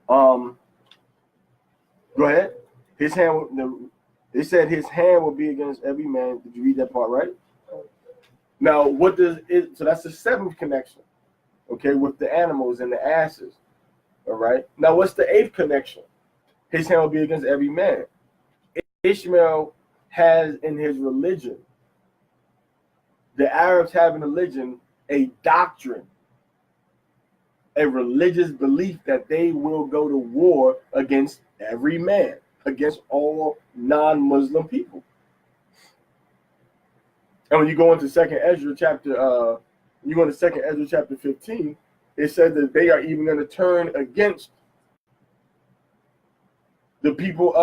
Go ahead. His hand. They said his hand will be against every man. Did you read that part right? Now, what does it? So that's the 7th connection. Okay, with the animals and the asses. All right. Now, what's the 8th connection? His hand will be against every man. Ishmael has in his religion the Arabs have in religion a doctrine, a religious belief that they will go to war against every man, against all non-Muslim people. And when you go into Second Ezra chapter, 15, it says that they are even going to turn against the people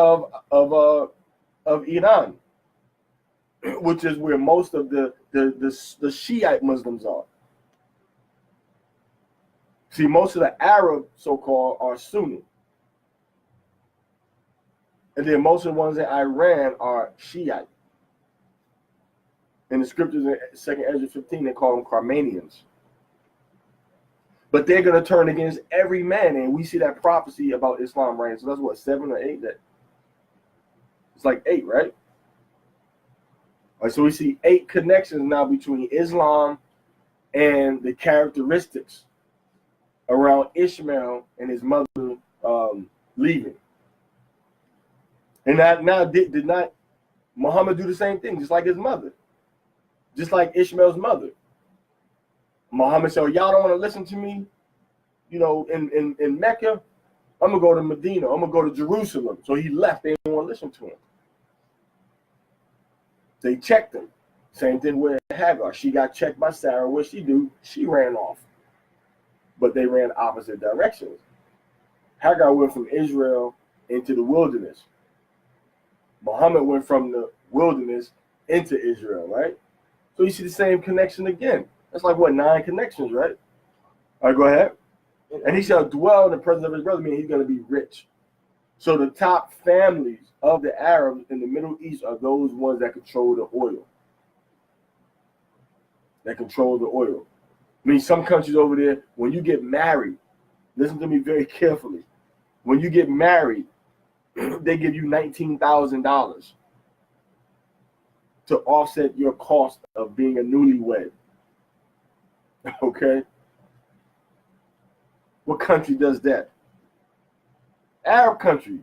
of Iran, which is where most of the Shiite Muslims are. See, most of the Arab so-called are Sunni. And then most of the ones in Iran are Shiite. In the scriptures in 2 Ezra 15, they call them Carmanians. But they're going to turn against every man. And we see that prophecy about Islam, right? So that's what, 7 or 8? It's like 8, right? All right, so we see 8 connections now between Islam and the characteristics around Ishmael and his mother leaving. And now did not Muhammad do the same thing, just like his mother, just like Ishmael's mother? Muhammad said, y'all don't want to listen to me, in Mecca, I'm going to go to Medina, I'm going to go to Jerusalem. So he left, they didn't want to listen to him. They checked him. Same thing with Hagar. She got checked by Sarah. What she do? She ran off. But they ran opposite directions. Hagar went from Israel into the wilderness. Muhammad went from the wilderness into Israel, right? So you see the same connection again. That's like, 9 connections, right? All right, go ahead. And he shall dwell in the presence of his brother, meaning he's going to be rich. So the top families of the Arabs in the Middle East are those ones that control the oil. I mean, some countries over there, when you get married, listen to me very carefully. When you get married, they give you $19,000 to offset your cost of being a newlywed. Okay? What country does that? Arab country.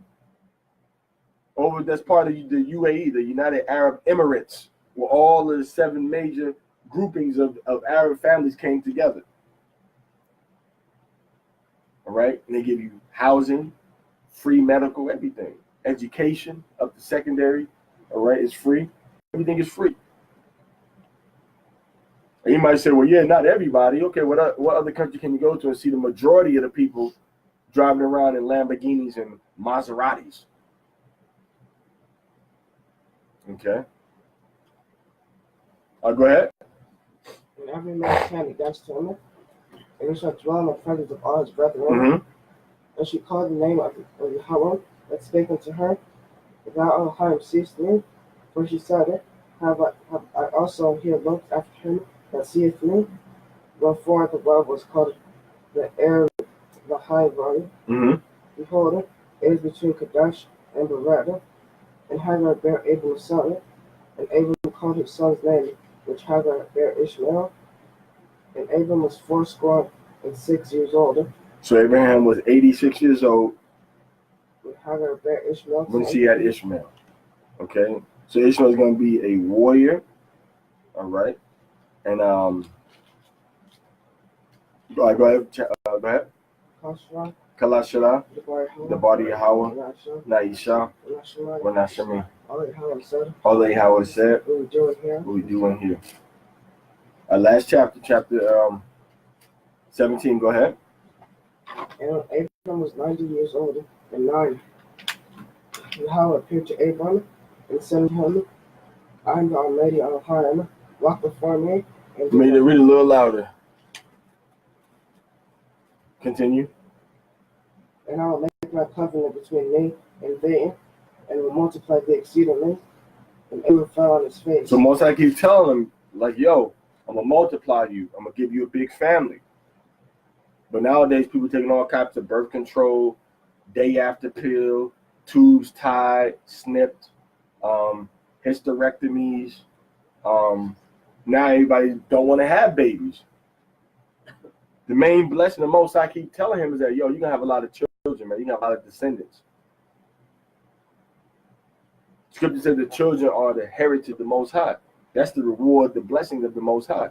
That's part of the UAE, the United Arab Emirates, where all of the 7 major groupings of Arab families came together. All right? And they give you housing, free medical, everything. Education up to secondary, all right, is free. Everything is free. And you might say, well, yeah, not everybody. Okay, what other country can you go to and see the majority of the people driving around in Lamborghinis and Maseratis? Okay. Go ahead. And every man stand against him, and he shall dwell in the presence of all his brethren. Mm-hmm. And she called the name of YAHAWAH that spake unto her, Thou, O harm, ceased me. For she said, Have I also here looked after him that seeth me? Wherefore the well was called the air the high valley. Mm-hmm. Behold, it is between Kadesh and Bereda. And Hagar bare Abram a son, and Abram called his son's name, which Hagar bare Ishmael. And Abram was 86 years old. So Abraham was 86 years old when Hagar bare Ishmael. When she had Ishmael. Okay. So Ishmael is going to be a warrior. All right. And go ahead. Kalashara, the body of YAHAWAH, Naisha, Wanashami. All that YAHAWAH said. What we doing here? Last chapter 17. Go ahead. And Abram was 90 years old and 9. YAHAWAH appeared to Abram and said to him, I am the Almighty Elohim, walk before me. And made it read a little louder. Continue. And I will make my covenant between me and thee, and will multiply thee exceedingly. And Abram fell on his face. So Most I keep telling him, like, yo, I'm going to multiply you. I'm going to give you a big family. But nowadays, people taking all types of birth control, day after pill, tubes tied, snipped, hysterectomies. Now everybody don't want to have babies. The main blessing, the most I keep telling him is that, yo, you're going to have a lot of children, man. You're going to have a lot of descendants. Scripture says the children are the heritage of the Most High. That's the reward, the blessings of the Most High.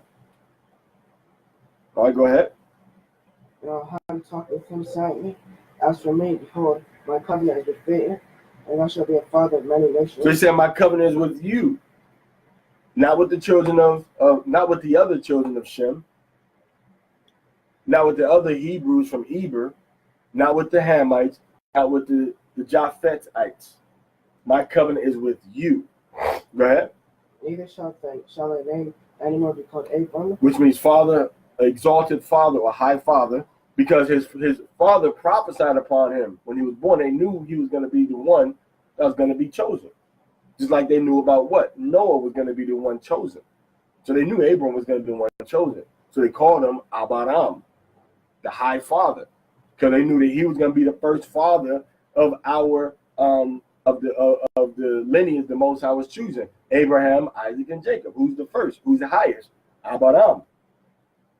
All right, go ahead. And Elohim talked with him, saying, As for me, behold, my covenant is with thee, and I shall be a father of many nations. So he said, my covenant is with you, not with the children not with the other children of Shem, not with the other Hebrews from Eber, not with the Hamites, not with the Japhetites. My covenant is with you. Go ahead. Neither shall thy name anymore be called Abram, Which means father, exalted father or high father, because his father prophesied upon him when he was born. They knew he was going to be the one that was going to be chosen. Just like they knew about what? Noah was going to be the one chosen. So they knew Abram was going to be the one chosen. So they called him Abraham, the high father, because they knew that he was going to be the first father of our of the lineage the Most High was choosing. Abraham, Isaac, and Jacob. Who's the first? Who's the highest? Abraham.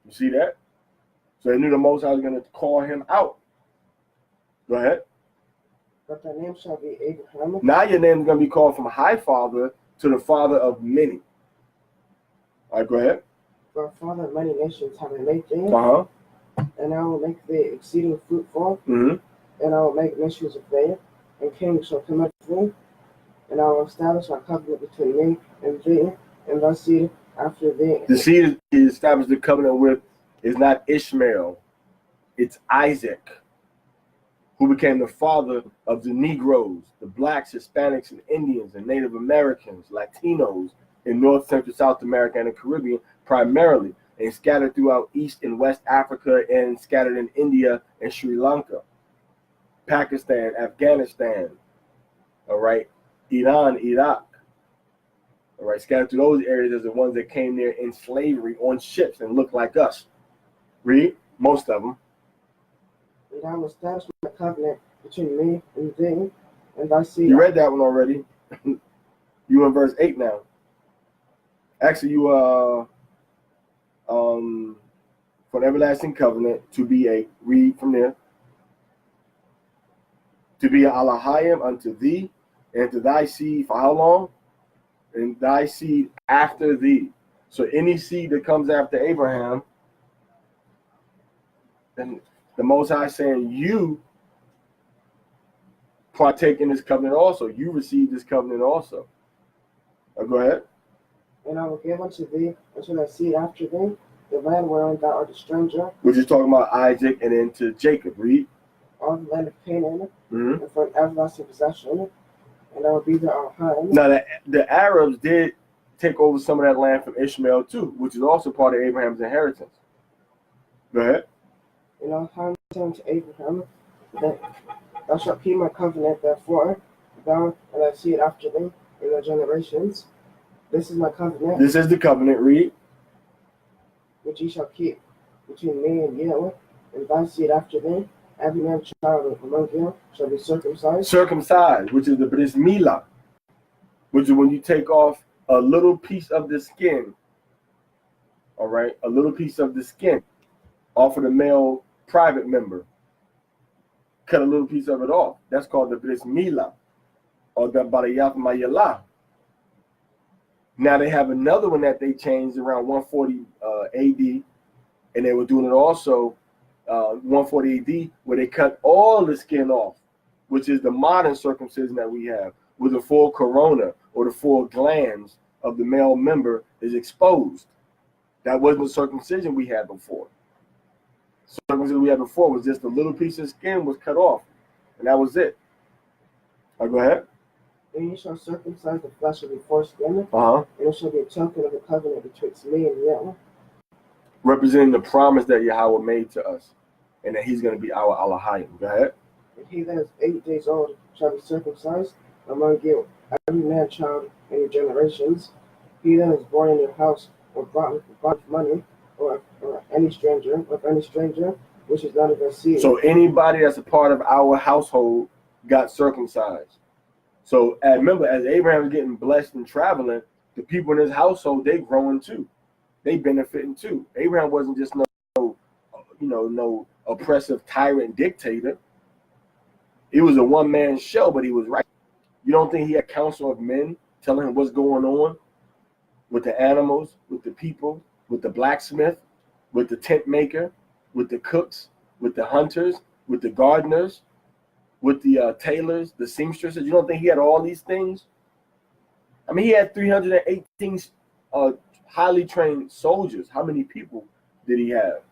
You see that? So they knew the Most High was going to call him out. Go ahead. but thy name shall be Abraham. Now your name is going to be called from high father to the father of many. All right, go ahead. For a father of many nations have I made thee, Uh-huh. and I will make thee exceeding fruitful, Mm-hmm. and I will make nations of thee, and kings shall come unto thee, and I will establish my covenant between me and thee, and thy seed after thee. The seed he established the covenant with is not Ishmael, it's Isaac, who became the father of the Negroes, the blacks, Hispanics, and Indians, and Native Americans, Latinos in North, Central, South America, and the Caribbean primarily, and scattered throughout East and West Africa, and scattered in India and Sri Lanka, Pakistan, Afghanistan, all right, Iran, Iraq, all right, scattered through those areas as the ones that came there in slavery on ships and looked like us. Read, most of them. And I will establish my covenant between me and thee, and thy seed. You read that one already. You in verse 8 now. Actually, you for the everlasting covenant to be a, read from there, to be an Elohim unto thee and to thy seed for how long? And thy seed after thee. So any seed that comes after Abraham, then the Most High saying you partake in this covenant also. You receive this covenant also. Go ahead. And I will give unto thee, unto thy seed after thee, the land wherein thou art a stranger, We're just talking about Isaac and then to Jacob. Read. all the land of Canaan, Mm-hmm. and for an everlasting possession, and I will be their Elohim. Now, the Arabs did take over some of that land from Ishmael too, which is also part of Abraham's inheritance. Go ahead. And Elohim said unto Abraham, that thou shalt keep my covenant, therefore, thou and thy seed after thee, in their generations. This is my covenant, This is the covenant. Read. which ye shall keep between me and you, and thy seed after thee. Every man child among you shall be circumcised. Circumcised, which is the bris milah, which is when you take off a little piece of the skin. All right, a little piece of the skin off of the male private member. Cut a little piece of it off. That's called the bris milah, or the barayat mayalah. Now they have another one that they changed around 140 AD, and they were doing it also 140 AD, where they cut all the skin off, which is the modern circumcision that we have, where the full corona or the full glands of the male member is exposed. That wasn't the circumcision we had before. Circumcision we had before was just a little piece of skin was cut off, and that was it. Go ahead. And ye shall circumcise the flesh of your foreskin, Uh-huh. and it shall be a token of the covenant betwixt me and you. Representing the promise that Yahawah made to us, and that he's going to be our Elohim. Go ahead. And he that is 8 days old shall be circumcised among you, every man child in your generations. He that is born in your house, or bought with money, or any stranger, which is not of your seed. So anybody that's a part of our household got circumcised. So remember, as Abraham was getting blessed and traveling, the people in his household, they growing too. They benefiting too. Abraham wasn't just no oppressive tyrant dictator. He was a one-man show, but he was right. You don't think he had counsel of men telling him what's going on? with the animals, with the people, with the blacksmith, with the tent maker, with the cooks, with the hunters, with the gardeners, with the tailors, the seamstresses. You don't think he had all these things? I mean, he had 318 highly trained soldiers. How many people did he have?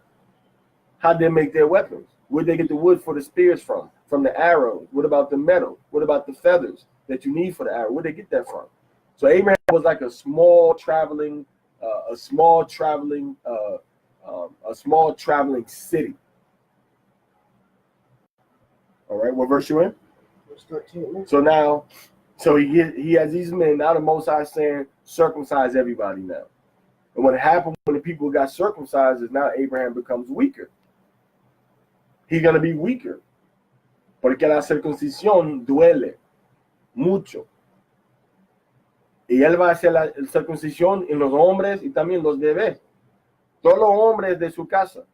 How'd they make their weapons? Where'd they get the wood for the spears from? From the arrows. What about the metal? What about the feathers that you need for the arrow? Where'd they get that from? So Abraham was like a small traveling city. All right, what verse you in? Verse 13. So he has these men. Now the Most High is saying, circumcise everybody now. And what happened when the people got circumcised is now Abraham becomes weaker. He's going to be weaker. Porque la circuncisión duele mucho. Y él va a hacer la circuncisión en los hombres y también los bebés. Todos los hombres de su casa.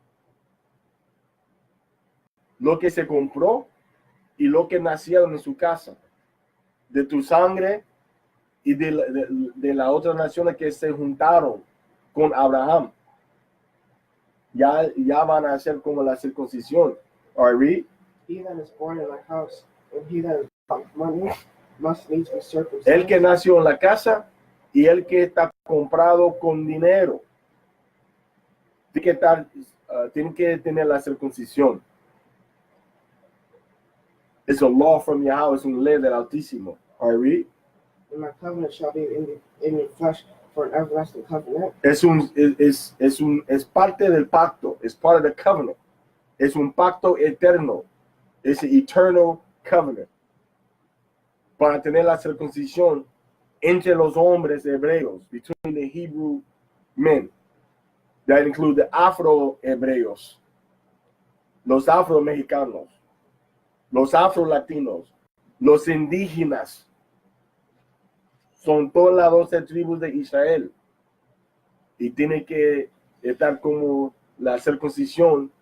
Lo que se compró y lo que nacieron en su casa. De tu sangre y de la otra nación que se juntaron con Abraham. Ya van a hacer como la circuncisión. All right, read. He that is born in my house, and he that is born of money, must needs be circumcised. El que nació en la casa y el que está comprado con dinero. Tiene que tener la circuncisión. It's a law from Yahawah, es un ley del Altísimo. All right, read. And my covenant shall be in your flesh for an everlasting covenant. Es parte del pacto. Es part of the covenant. Es un pacto eterno. Es an eternal covenant. Para tener la circuncisión entre los hombres hebreos, between the Hebrew men. That include the Afro-Hebreos, los Afro-Mexicanos, los Afro-Latinos, los indígenas. Son todas las 12 tribus de Israel. Y tiene que estar como la circuncisión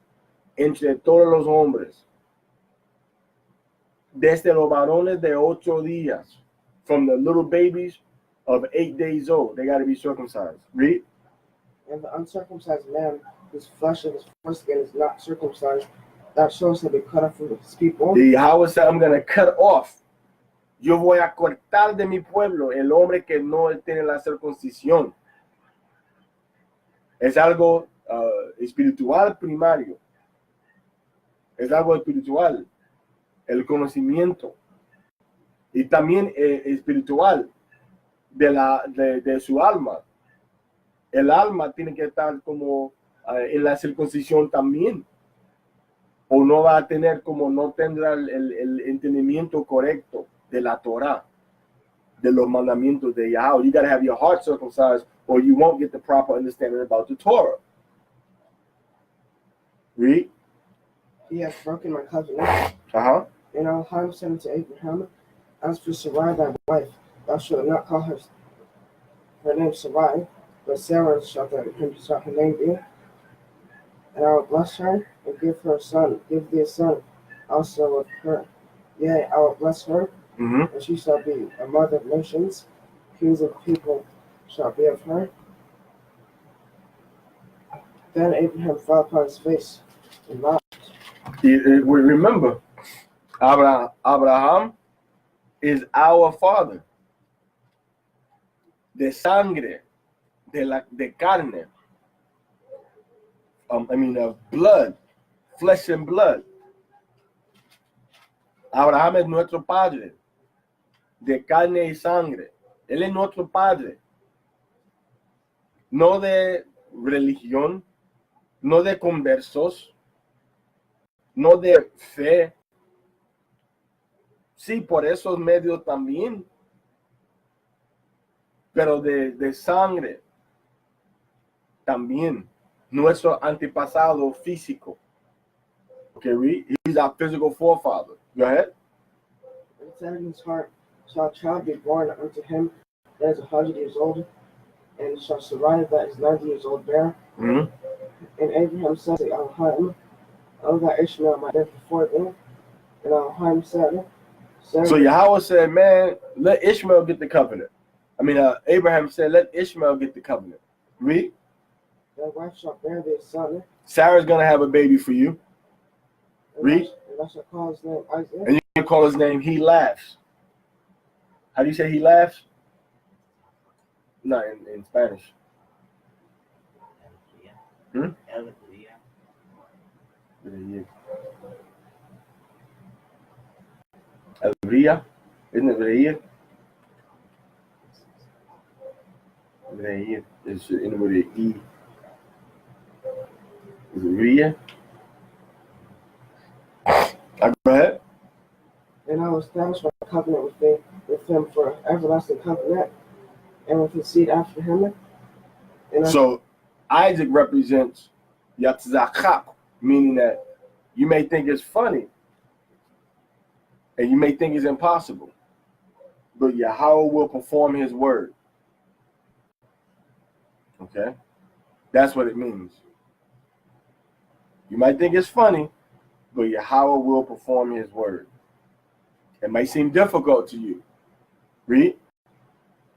entre todos los hombres. Desde los varones de 8 días. From the little babies of 8 days old. They got to be circumcised. Read. And the uncircumcised man, whose flesh of his foreskin is not circumcised, that shows to be cut off from his people. The Yahawah said, I'm going to cut off. Yo voy a cortar de mi pueblo el hombre que no tiene la circuncisión. Es algo espiritual primario. Es algo espiritual. El conocimiento. Y también espiritual de su alma. El alma tiene que estar como en la circuncisión también. O no va a tener como no tendrá el entendimiento correcto de la Torah, de los mandamientos de Yahawah. You got to have your heart circumcised or you won't get the proper understanding about the Torah. Read. He hath broken my covenant. Uh-huh. And Elohim said unto Abraham, as for Sarai thy wife, thou shalt not call her name Sarai, but Sarah shall her name be. And I will bless her and give her a son, give thee a son also of her. Yea, I will bless her, and she shall be a mother of nations. Kings of people shall be of her. Then Abraham fell upon his face and laughed. We remember, Abraham is our father. De sangre, de carne. Of blood, flesh and blood. Abraham es nuestro padre, de carne y sangre. Él es nuestro padre. No de religión, no de conversos, no de fe. Sí, por esos medios también. Pero de sangre también. Nuestro antepasado físico. Okay, he's our physical forefather. Go ahead. And said in his heart, shall a child be born unto him that is 100 years old, and shall Sarai that is 90 years old bear? And Abraham said to Elohim, O that Ishmael might live before thee. And Elohim said, so Yahawah said, man, let Ishmael get the covenant. Abraham said, let Ishmael get the covenant. Read. Thy wife shall bear thee a son. Sarah's going to have a baby for you. Read. And thou shalt call his name Isaac. And you can call his name, he laughs. How do you say he laughs? No, in Spanish. Alegría. Isn't it reír? Reír is in with an E. Is it reír? Go ahead. And I will establish my covenant with him for an everlasting covenant, and with his seed after him. So Isaac represents Yatzachak, meaning that you may think it's funny and you may think it's impossible, but Yahweh will perform his word. Okay? That's what it means. You might think it's funny, but Yahweh will perform his word. It may seem difficult to you. Read.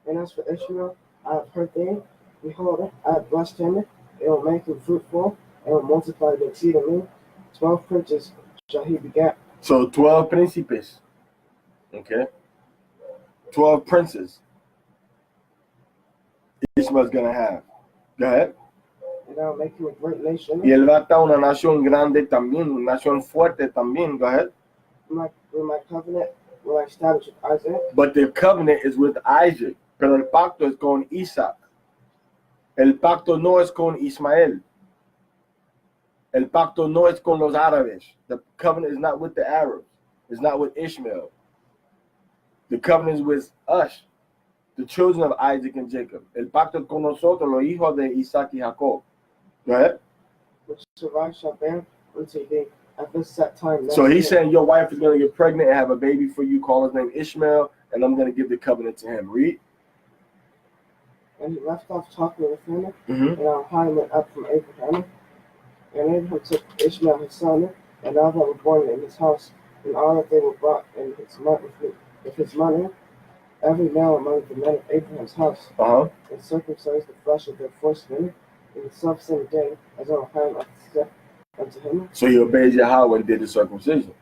And as for Ishmael, I have heard thee. Behold, I have blessed him. It will make him fruitful, and will multiply the exceedingly. 12 princes shall he beget. So 12 príncipes. Okay? 12 princes Ishmael's going to have. Go ahead. And I will make him a great nation. Y él va a estar una nación grande también, una nación fuerte también. Go ahead. With my covenant will I establish with Isaac. But the covenant is with Isaac. Pero el pacto es con Isaac. El pacto no es con Ismael. El pacto no es con los árabes. The covenant is not with the Arabs. It's not with Ishmael. The covenant is with us, the children of Isaac and Jacob. El pacto es con nosotros, los hijos de Isaac y Jacob. Go ahead. Which survive shall bear unto thee at this set time. So he's saying your wife is going to get pregnant and have a baby for you. Call his name Ishmael, and I'm going to give the covenant to him. Read. And he left off talking with him, Mm-hmm. and Al-Hai went up from Abraham. And Abraham took Ishmael his son, and all that were born in his house, and all that they were brought in with his money, every male among the men of Abraham's house, and circumcised the flesh of their foreskin in the selfsame day as Al-Hai said unto him. So he obeyed Yahweh and did the circumcision.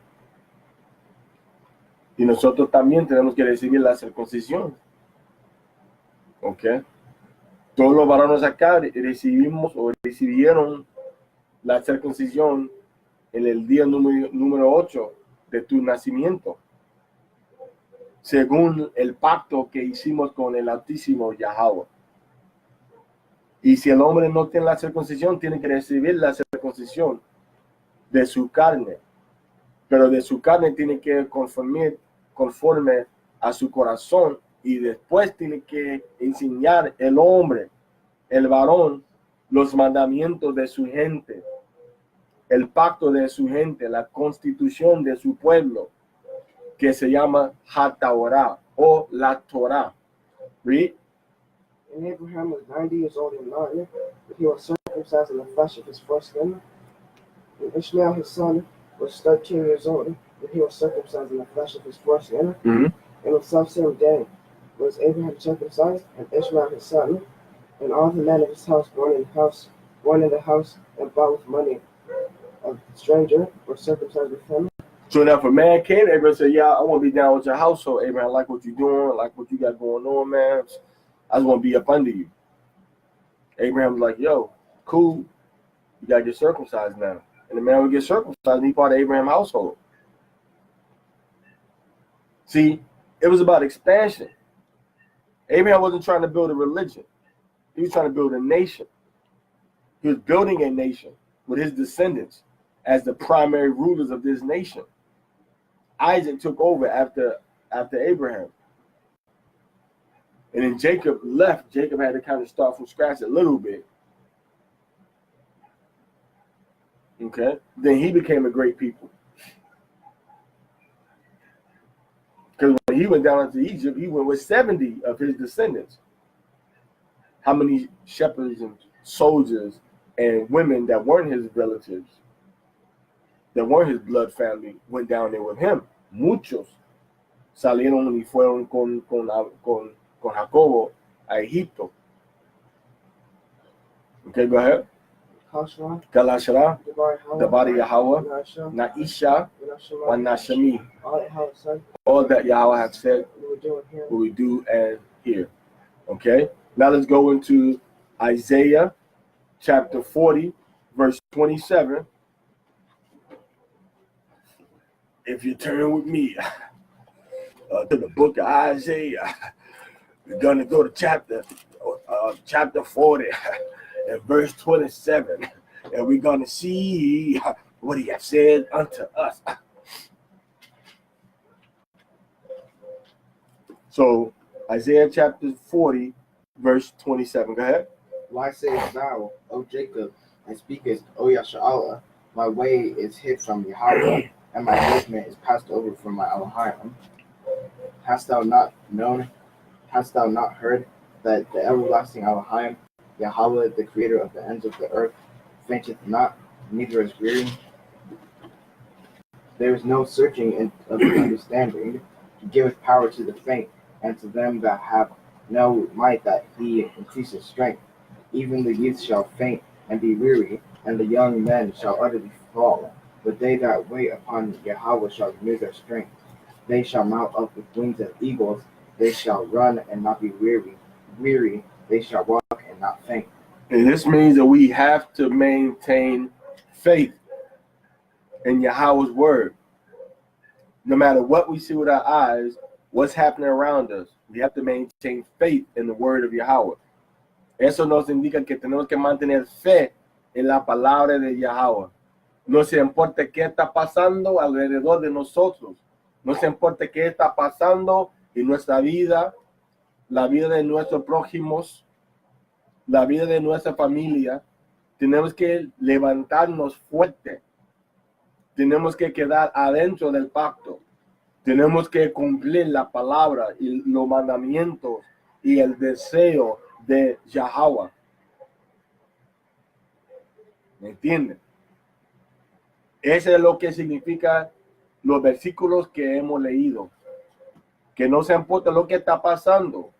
Y nosotros también tenemos que recibir la circuncisión. ¿Ok? Todos los varones acá recibieron la circuncisión en el día número 8 de tu nacimiento, según el pacto que hicimos con el Altísimo Yahweh. Y si el hombre no tiene la circuncisión, tiene que recibir la circuncisión de su carne, pero de su carne tiene que conforme a su corazón, y después tiene que enseñar el hombre, el varón, los mandamientos de su gente, el pacto de su gente, la constitución de su pueblo, que se llama YAHAWAH o la Torah. Read. And Abraham was 90 years old and 9, but he was circumcised in the flesh of his foreskin. And Ishmael his son was 13 years old, but he was circumcised in the flesh of his foreskin. Mm-hmm. And the selfsame day was Abraham circumcised, and Ishmael his son, and all the men of his house born in the house and bought with money of the stranger were circumcised with him. So now if a man came to Abraham and said, yeah, I want to be down with your household, Abraham, I like what you're doing, I like what you got going on, man. I just want to be up under you. Abraham's like, yo, cool, you got to get circumcised now. And the man would get circumcised and he's part of Abraham's household. See, it was about expansion. Abraham wasn't trying to build a religion. He was trying to build a nation. He was building a nation with his descendants as the primary rulers of this nation. Isaac took over after Abraham. And then Jacob left. Jacob had to kind of start from scratch a little bit. Okay? Then he became a great people. Because when he went down into Egypt, he went with 70 of his descendants. How many shepherds and soldiers and women that weren't his relatives, that weren't his blood family, went down there with him? Muchos salieron y fueron con con Jacobo a Egipto. Okay, go ahead. Kalashra, the body of YAHAWAH, Naisha, Wanashami. All that YAHAWAH have said, what we do and hear. Okay, now let's go into Isaiah chapter 40, verse 27. If you turn with me to the book of Isaiah, we're going to go to chapter 40 and verse 27, and we're going to see what he has said unto us. So Isaiah chapter 40, verse 27. Go ahead. Why sayest thou, O Jacob, and speakest, O Yashalah, my way is hid from YAHAWAH, and my judgment is passed over from my Elohim? Hast thou not known, hast thou not heard, that the everlasting Elohim, YAHAWAH, the creator of the ends of the earth, fainteth not, neither is weary? There is no searching of the understanding. He giveth power to the faint, and to them that have no might that he increases strength. Even the youth shall faint and be weary, and the young men shall utterly fall. But they that wait upon YAHAWAH shall renew their strength. They shall mount up with wings as eagles. They shall run and not be weary. Weary, they shall walk and not faint. And this means that we have to maintain faith in YAHAWAH's word. No matter what we see with our eyes, what's happening around us, we have to maintain faith in the word of YAHAWAH. Eso nos indica que tenemos que mantener fe en la palabra de YAHAWAH. No se importa qué está pasando alrededor de nosotros. No se importa qué está pasando en nuestra vida, la vida de nuestros prójimos, la vida de nuestra familia. Tenemos que levantarnos fuerte. Tenemos que quedar adentro del pacto. Tenemos que cumplir la palabra y los mandamientos y el deseo de YAHAWAH. ¿Me entienden? Eso es lo que significa los versículos que hemos leído. Que no se importa lo que está pasando.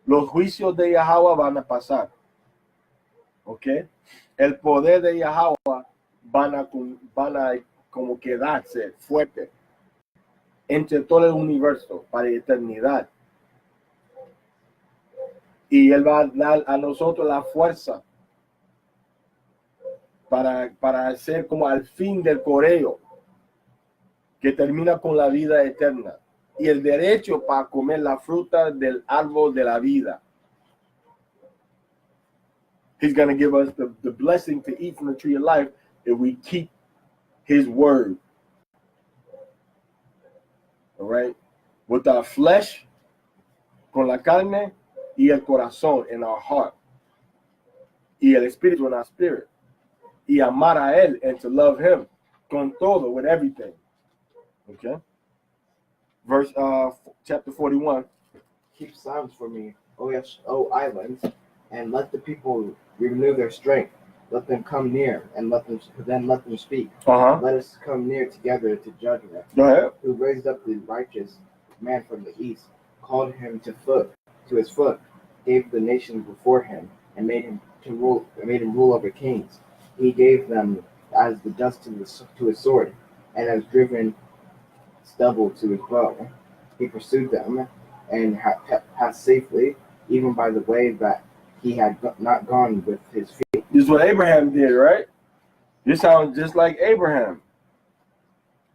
Los juicios de YAHAWAH van a pasar. ¿Ok? El poder de YAHAWAH van a como quedarse fuerte entre todo el universo para eternidad. Y Él va a dar a nosotros la fuerza para hacer como al fin del coreo, que termina con la vida eterna, y el derecho para comer la fruta del árbol de la vida. He's going to give us the blessing to eat from the tree of life if we keep His word. All right? With our flesh, con la carne, y el corazón in our heart, y el espíritu in our spirit, y amar a Él and to love Him con todo, with everything. Okay? Verse chapter 41. Keep silence for me, O islands, and let the people renew their strength. Let them come near, and let them speak. Let us come near together to judgment. Go ahead. Who raised up the righteous man from the east, called him to his foot, gave the nations before him, and made him rule over kings. He gave them as the dust to his sword, and as driven stubble to his bow. He pursued them, and passed safely, even by the way that he had not gone with his feet. This is what Abraham did, right? This sounds just like Abraham.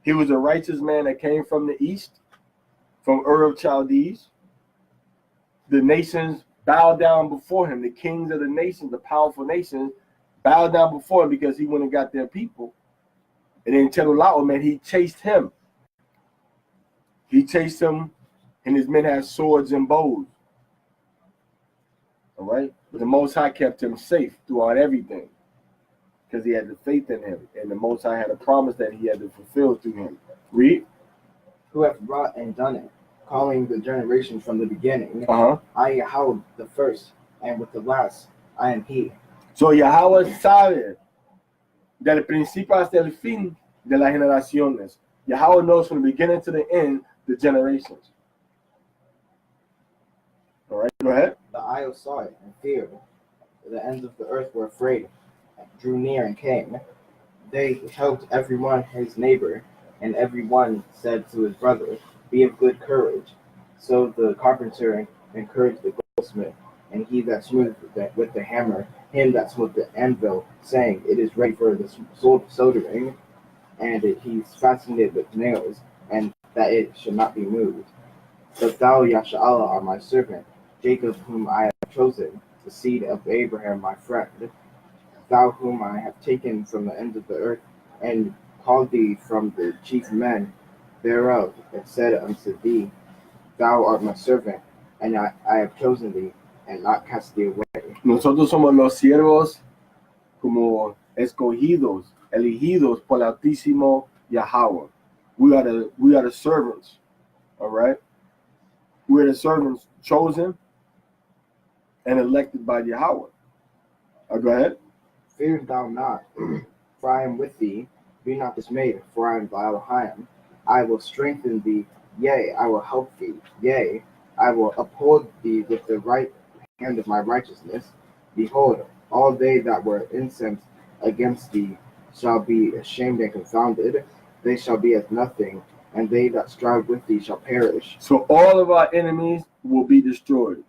He was a righteous man that came from the east, from Ur of Chaldees. The nations bowed down before him. The kings of the nations, the powerful nations, bowed down before him because he went and got their people. And then Chedorlaomer, man, he chased him. He chased him, and his men had swords and bows. All right? But the Most High kept him safe throughout everything because he had the faith in him, and the Most High had a promise that he had to fulfill through him. Read. Who hath wrought and done it, calling the generation from the beginning. Uh-huh. I, YAHAWAH, the first, and with the last, I am He. So YAHAWAH sabe del principio hasta el fin de las generaciones. YAHAWAH knows from the beginning to the end the generations. All right, go ahead. The isles saw it and feared. The ends of the earth were afraid, drew near and came. They helped every one his neighbor, and every one said to his brother, "Be of good courage." So the carpenter encouraged the goldsmith, and he that smoothed with the hammer, him that smote the anvil, saying, "It is ready for the soldering," and he fastened it with nails, and that it should not be moved. But thou, YAHAWAH, are my servant, Jacob whom I have chosen, the seed of Abraham my friend, thou whom I have taken from the ends of the earth, and called thee from the chief men thereof, and said unto thee, Thou art my servant, and I have chosen thee, and not cast thee away. Nosotros somos los siervos como escogidos, elegidos por el Altísimo Yahawah. We are the servants, all right? We are the servants chosen and elected by Yahawah. Go ahead. Fear thou not, for I am with thee. Be not dismayed, for I am thy Elohim. I will strengthen thee, yea, I will help thee, yea, I will uphold thee with the right hand of my righteousness. Behold, all they that were incensed against thee shall be ashamed and confounded. They shall be as nothing, and they that strive with thee shall perish. So all of our enemies will be destroyed.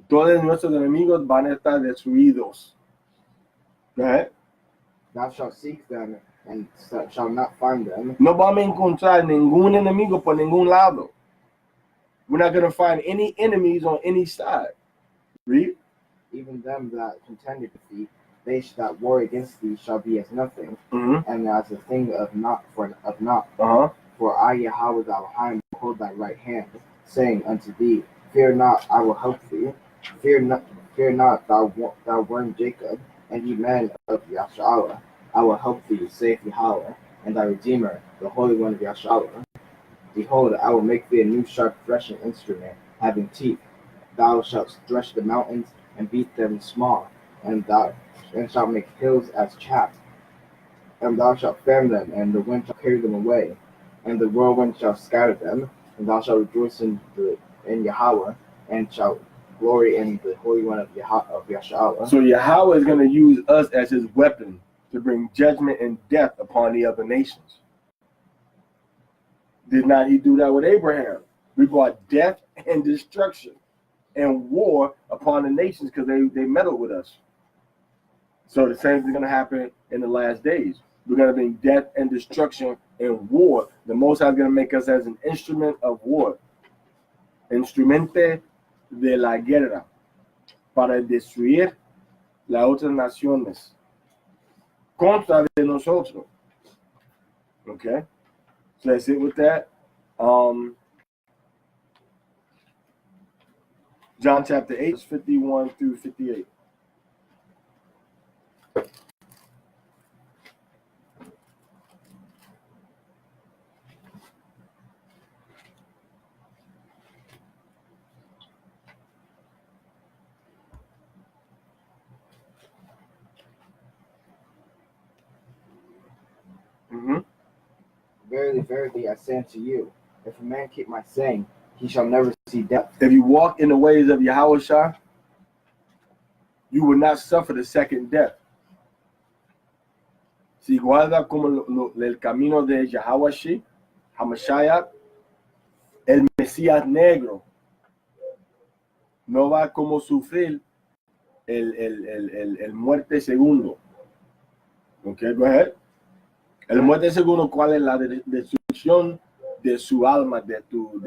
Todos nuestros enemigos van a estar destruidos. Go ahead. Thou shalt seek them, and shalt not find them. No vamos a encontrar ningún enemigo por ningún lado. We're not going to find any enemies on any side. Read. Even them that contended with thee, they that war against thee shall be as nothing, and as a thing of naught. For I, Yahawah, thou Elohim, will hold thy right hand, saying unto thee, Fear not, I will help thee. Fear not, thou worm Jacob, and ye men of YAHAWAH. I will help thee, saith Yahawah, and thy Redeemer, the Holy One of YAHAWAH. Behold, I will make thee a new sharp threshing instrument, having teeth. Thou shalt thresh the mountains, and beat them small, and shalt make hills as chaff. And thou shalt fan them, and the wind shall carry them away, and the whirlwind shall scatter them. And thou shalt rejoice in Yahawah, and shalt glory in the Holy One of YAHAWAH. So Yahawah is going to use us as his weapon to bring judgment and death upon the other nations. Did not he do that with Abraham? We brought death and destruction and war upon the nations because they meddled with us. So the same thing is going to happen in the last days. We're going to bring death and destruction and war. The Most High is going to make us as an instrument of war. Instrumente de la guerra. Para destruir las otras naciones. Contra de nosotros. Okay? So that's it with that. John chapter 8, 51 through 58. Verily, verily, I say unto you, if a man keep my saying, he shall never see death. If you walk in the ways of YAHAWAH, you will not suffer the second death. Si guarda como el camino de YAHAWAH, Hamashiach, el Mesías negro, no va como sufrir el muerte segundo. Okay, go ahead. El muerte segundo, ¿cuál es la destrucción de su alma, de tu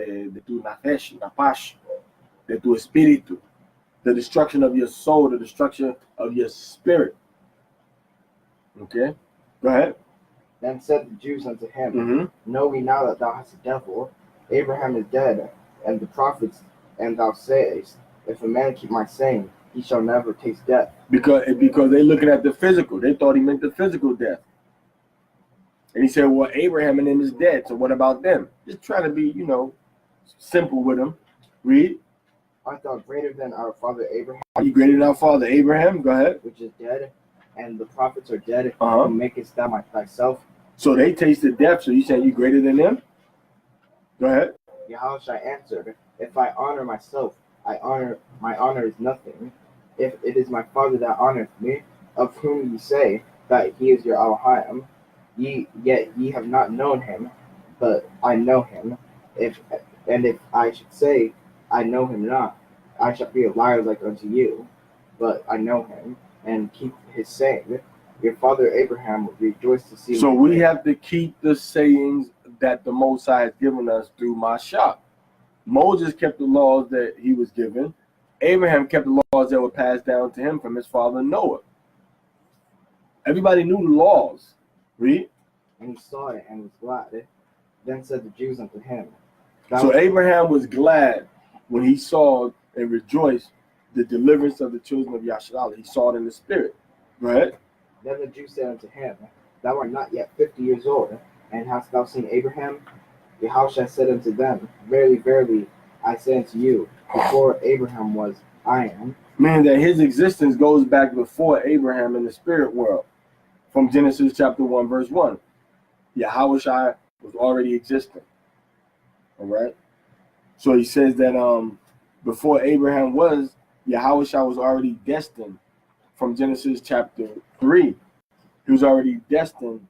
nafesh, de tu espíritu? The destruction of your soul, the destruction of your spirit. Okay, go ahead. Then said the Jews unto him, Know we now that thou hast a devil? Abraham is dead, and the prophets, and thou sayest, If a man keep my saying, he shall never taste death. Because they're looking at the physical. They thought he meant the physical death. And he said, well, Abraham and them is dead, so what about them? Just trying to be, simple with them. Read. Art thou greater than our father Abraham? Are you greater than our father Abraham? Go ahead. Which is dead, and the prophets are dead, who makest thou thyself? So they tasted death, so you saying you greater than them? Go ahead. Yahushua answered, If I honor myself, my honor is nothing. If it is my Father that honoreth me, of whom ye say that he is your YAHAWAH, yet ye have not known him, but I know him. If I should say I know him not, I shall be a liar like unto you. But I know him, and keep his saying. Your father Abraham rejoiced to see me. So we have to keep the sayings that the Most High has given us through Mashiach. Moses kept the laws that he was given. Abraham kept the laws that were passed down to him from his father Noah. Everybody knew the laws. Read. And he saw it and was glad. Then said the Jews unto him. So Abraham was glad when he saw and rejoiced the deliverance of the children of Yasharallah. He saw it in the spirit. Right? Then the Jews said unto him, Thou art not yet 50 years old, and hast thou seen Abraham? Yahushua said unto them, Verily, verily, I say unto you, before Abraham was, I am. Meaning that his existence goes back before Abraham in the spirit world. From Genesis chapter 1, verse 1. YAHAWAH was already existing. All right? So he says that before Abraham was, YAHAWAH was already destined. From Genesis chapter 3, he was already destined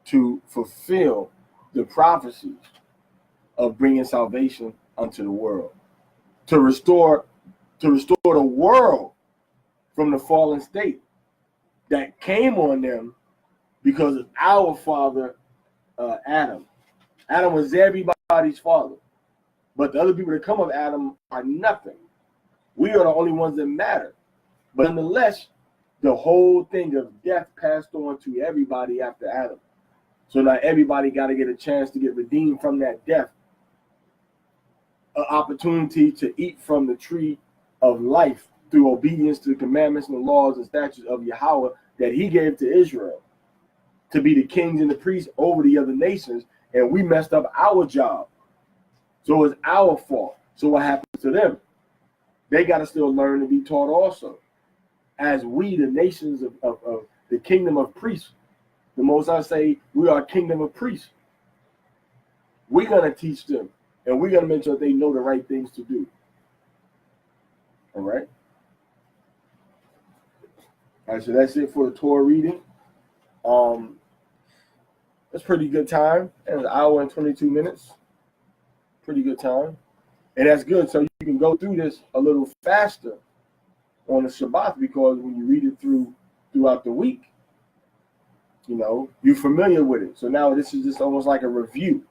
to fulfill the prophecies of bringing salvation unto the world, to restore the world from the fallen state that came on them because of our father Adam. Adam was everybody's father, but the other people that come of Adam are nothing. We are the only ones that matter. But nonetheless, the whole thing of death passed on to everybody after Adam. So now everybody got to get a chance to get redeemed from that death. An opportunity to eat from the tree of life through obedience to the commandments and the laws and statutes of YAHAWAH that he gave to Israel to be the kings and the priests over the other nations. And we messed up our job. So it's our fault. So what happens to them? They got to still learn to be taught also. As we, the nations of the kingdom of priests, the Most High say we are a kingdom of priests. We're going to teach them, and we're going to make sure they know the right things to do. All right? All right, so that's it for the Torah reading. That's pretty good time. And an hour and 22 minutes. Pretty good time. And that's good, so you can go through this a little faster on the Shabbat, because when you read it throughout the week, you know, you're familiar with it. So now this is just almost like a review.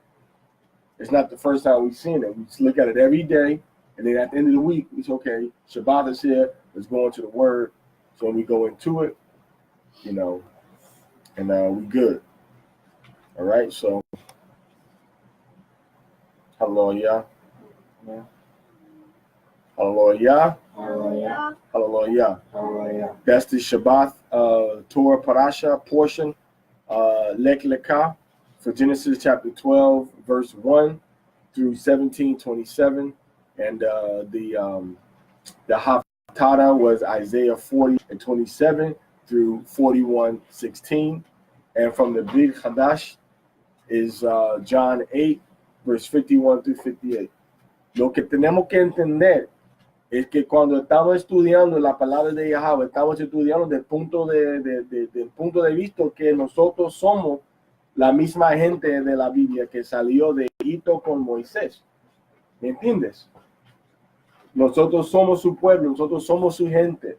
It's not the first time we've seen it. We just look at it every day, and then at the end of the week, it's okay. Shabbat is here. Let's go into the Word. So when we go into it, you know, and we good. All right. So, hallelujah. Yeah. Hallelujah. Hallelujah. Hallelujah. Hallelujah. That's the Shabath Torah Parashah portion, Lech Lecha, for Genesis chapter 12, verse 1 through 17:27, and the Haftarah was Isaiah 40:27 through 41:16, and from the Big Hadash is John 8, verse 51 through 58. Lo que tenemos que entender es que cuando estamos estudiando la palabra de YAHAWAH, estamos estudiando del punto de vista que nosotros somos la misma gente de la Biblia que salió de Egipto con Moisés. ¿Me entiendes? Nosotros somos su pueblo, nosotros somos su gente.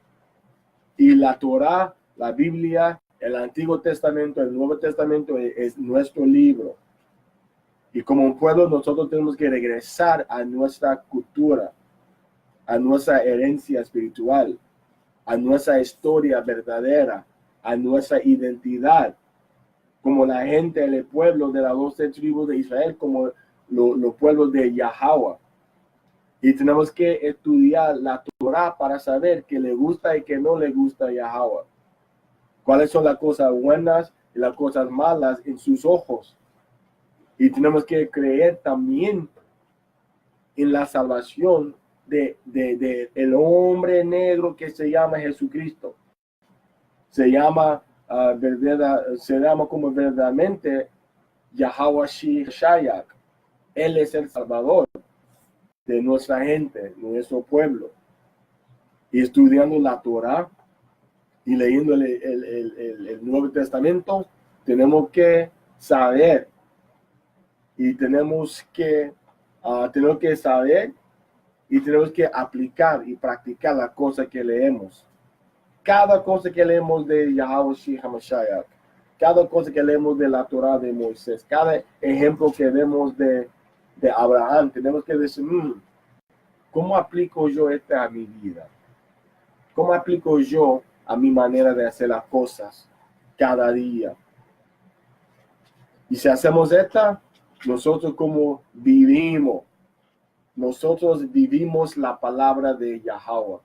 Y la Torah, la Biblia, el Antiguo Testamento, el Nuevo Testamento es nuestro libro. Y como un pueblo nosotros tenemos que regresar a nuestra cultura, a nuestra herencia espiritual, a nuestra historia verdadera, a nuestra identidad, como la gente, el pueblo de las 12 tribus de Israel, como los pueblos de YAHAWAH. Y tenemos que estudiar la Torah para saber qué le gusta y qué no le gusta a YAHAWAH. Cuáles son las cosas buenas y las cosas malas en sus ojos. Y tenemos que creer también en la salvación de el hombre negro que se llama Jesucristo. Se llama como verdaderamente YAHAWAH Shayak. Él es el Salvador. de nuestra gente, nuestro pueblo, y estudiando la Torah y leyendo el Nuevo Testamento, tenemos que saber y tenemos que saber y tenemos que aplicar y practicar la cosa que leemos. Cada cosa que leemos de YAHAWAH HaMashiach, cada cosa que leemos de la Torah de Moisés, cada ejemplo que vemos de Abraham, tenemos que decir, ¿cómo aplico yo esto a mi vida? ¿Cómo aplico yo a mi manera de hacer las cosas cada día? Y si hacemos esta, nosotros como vivimos, nosotros vivimos la palabra de YAHAWAH.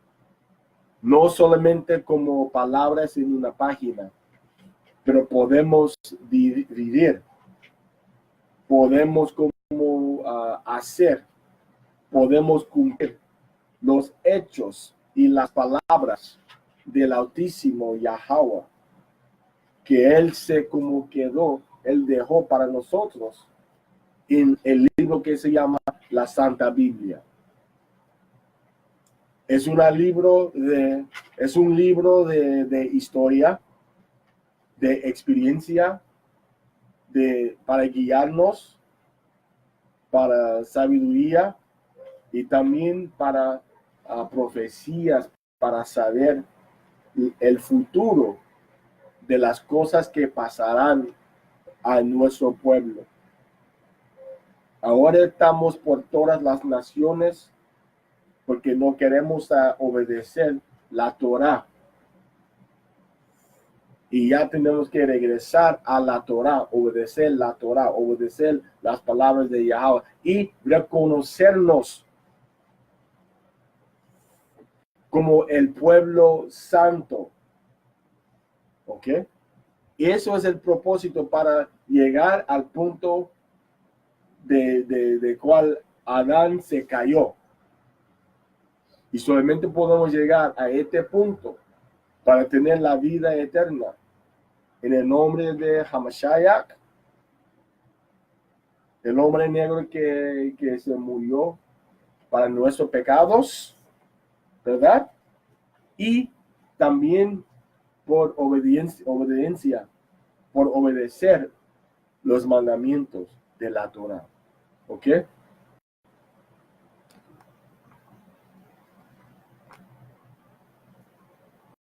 No solamente como palabras en una página, pero podemos vivir, podemos como hacer, podemos cumplir los hechos y las palabras del Altísimo YAHAWAH, que Él se como quedó, Él dejó para nosotros en el libro que se llama la Santa Biblia. Es un libro de historia, de experiencia, para guiarnos, para sabiduría y también para profecías, para saber el futuro de las cosas que pasarán a nuestro pueblo. Ahora estamos por todas las naciones porque no queremos obedecer la Torah. Y ya tenemos que regresar a la Torah, obedecer las palabras de YAHAWAH y reconocernos como el pueblo santo. ¿Ok? Eso es el propósito para llegar al punto de cual Adán se cayó. Y solamente podemos llegar a este punto para tener la vida eterna. En el nombre de Hamashiach, el hombre negro que se murió para nuestros pecados, ¿verdad? Y también por obediencia, por obedecer los mandamientos de la Torah. ¿Ok?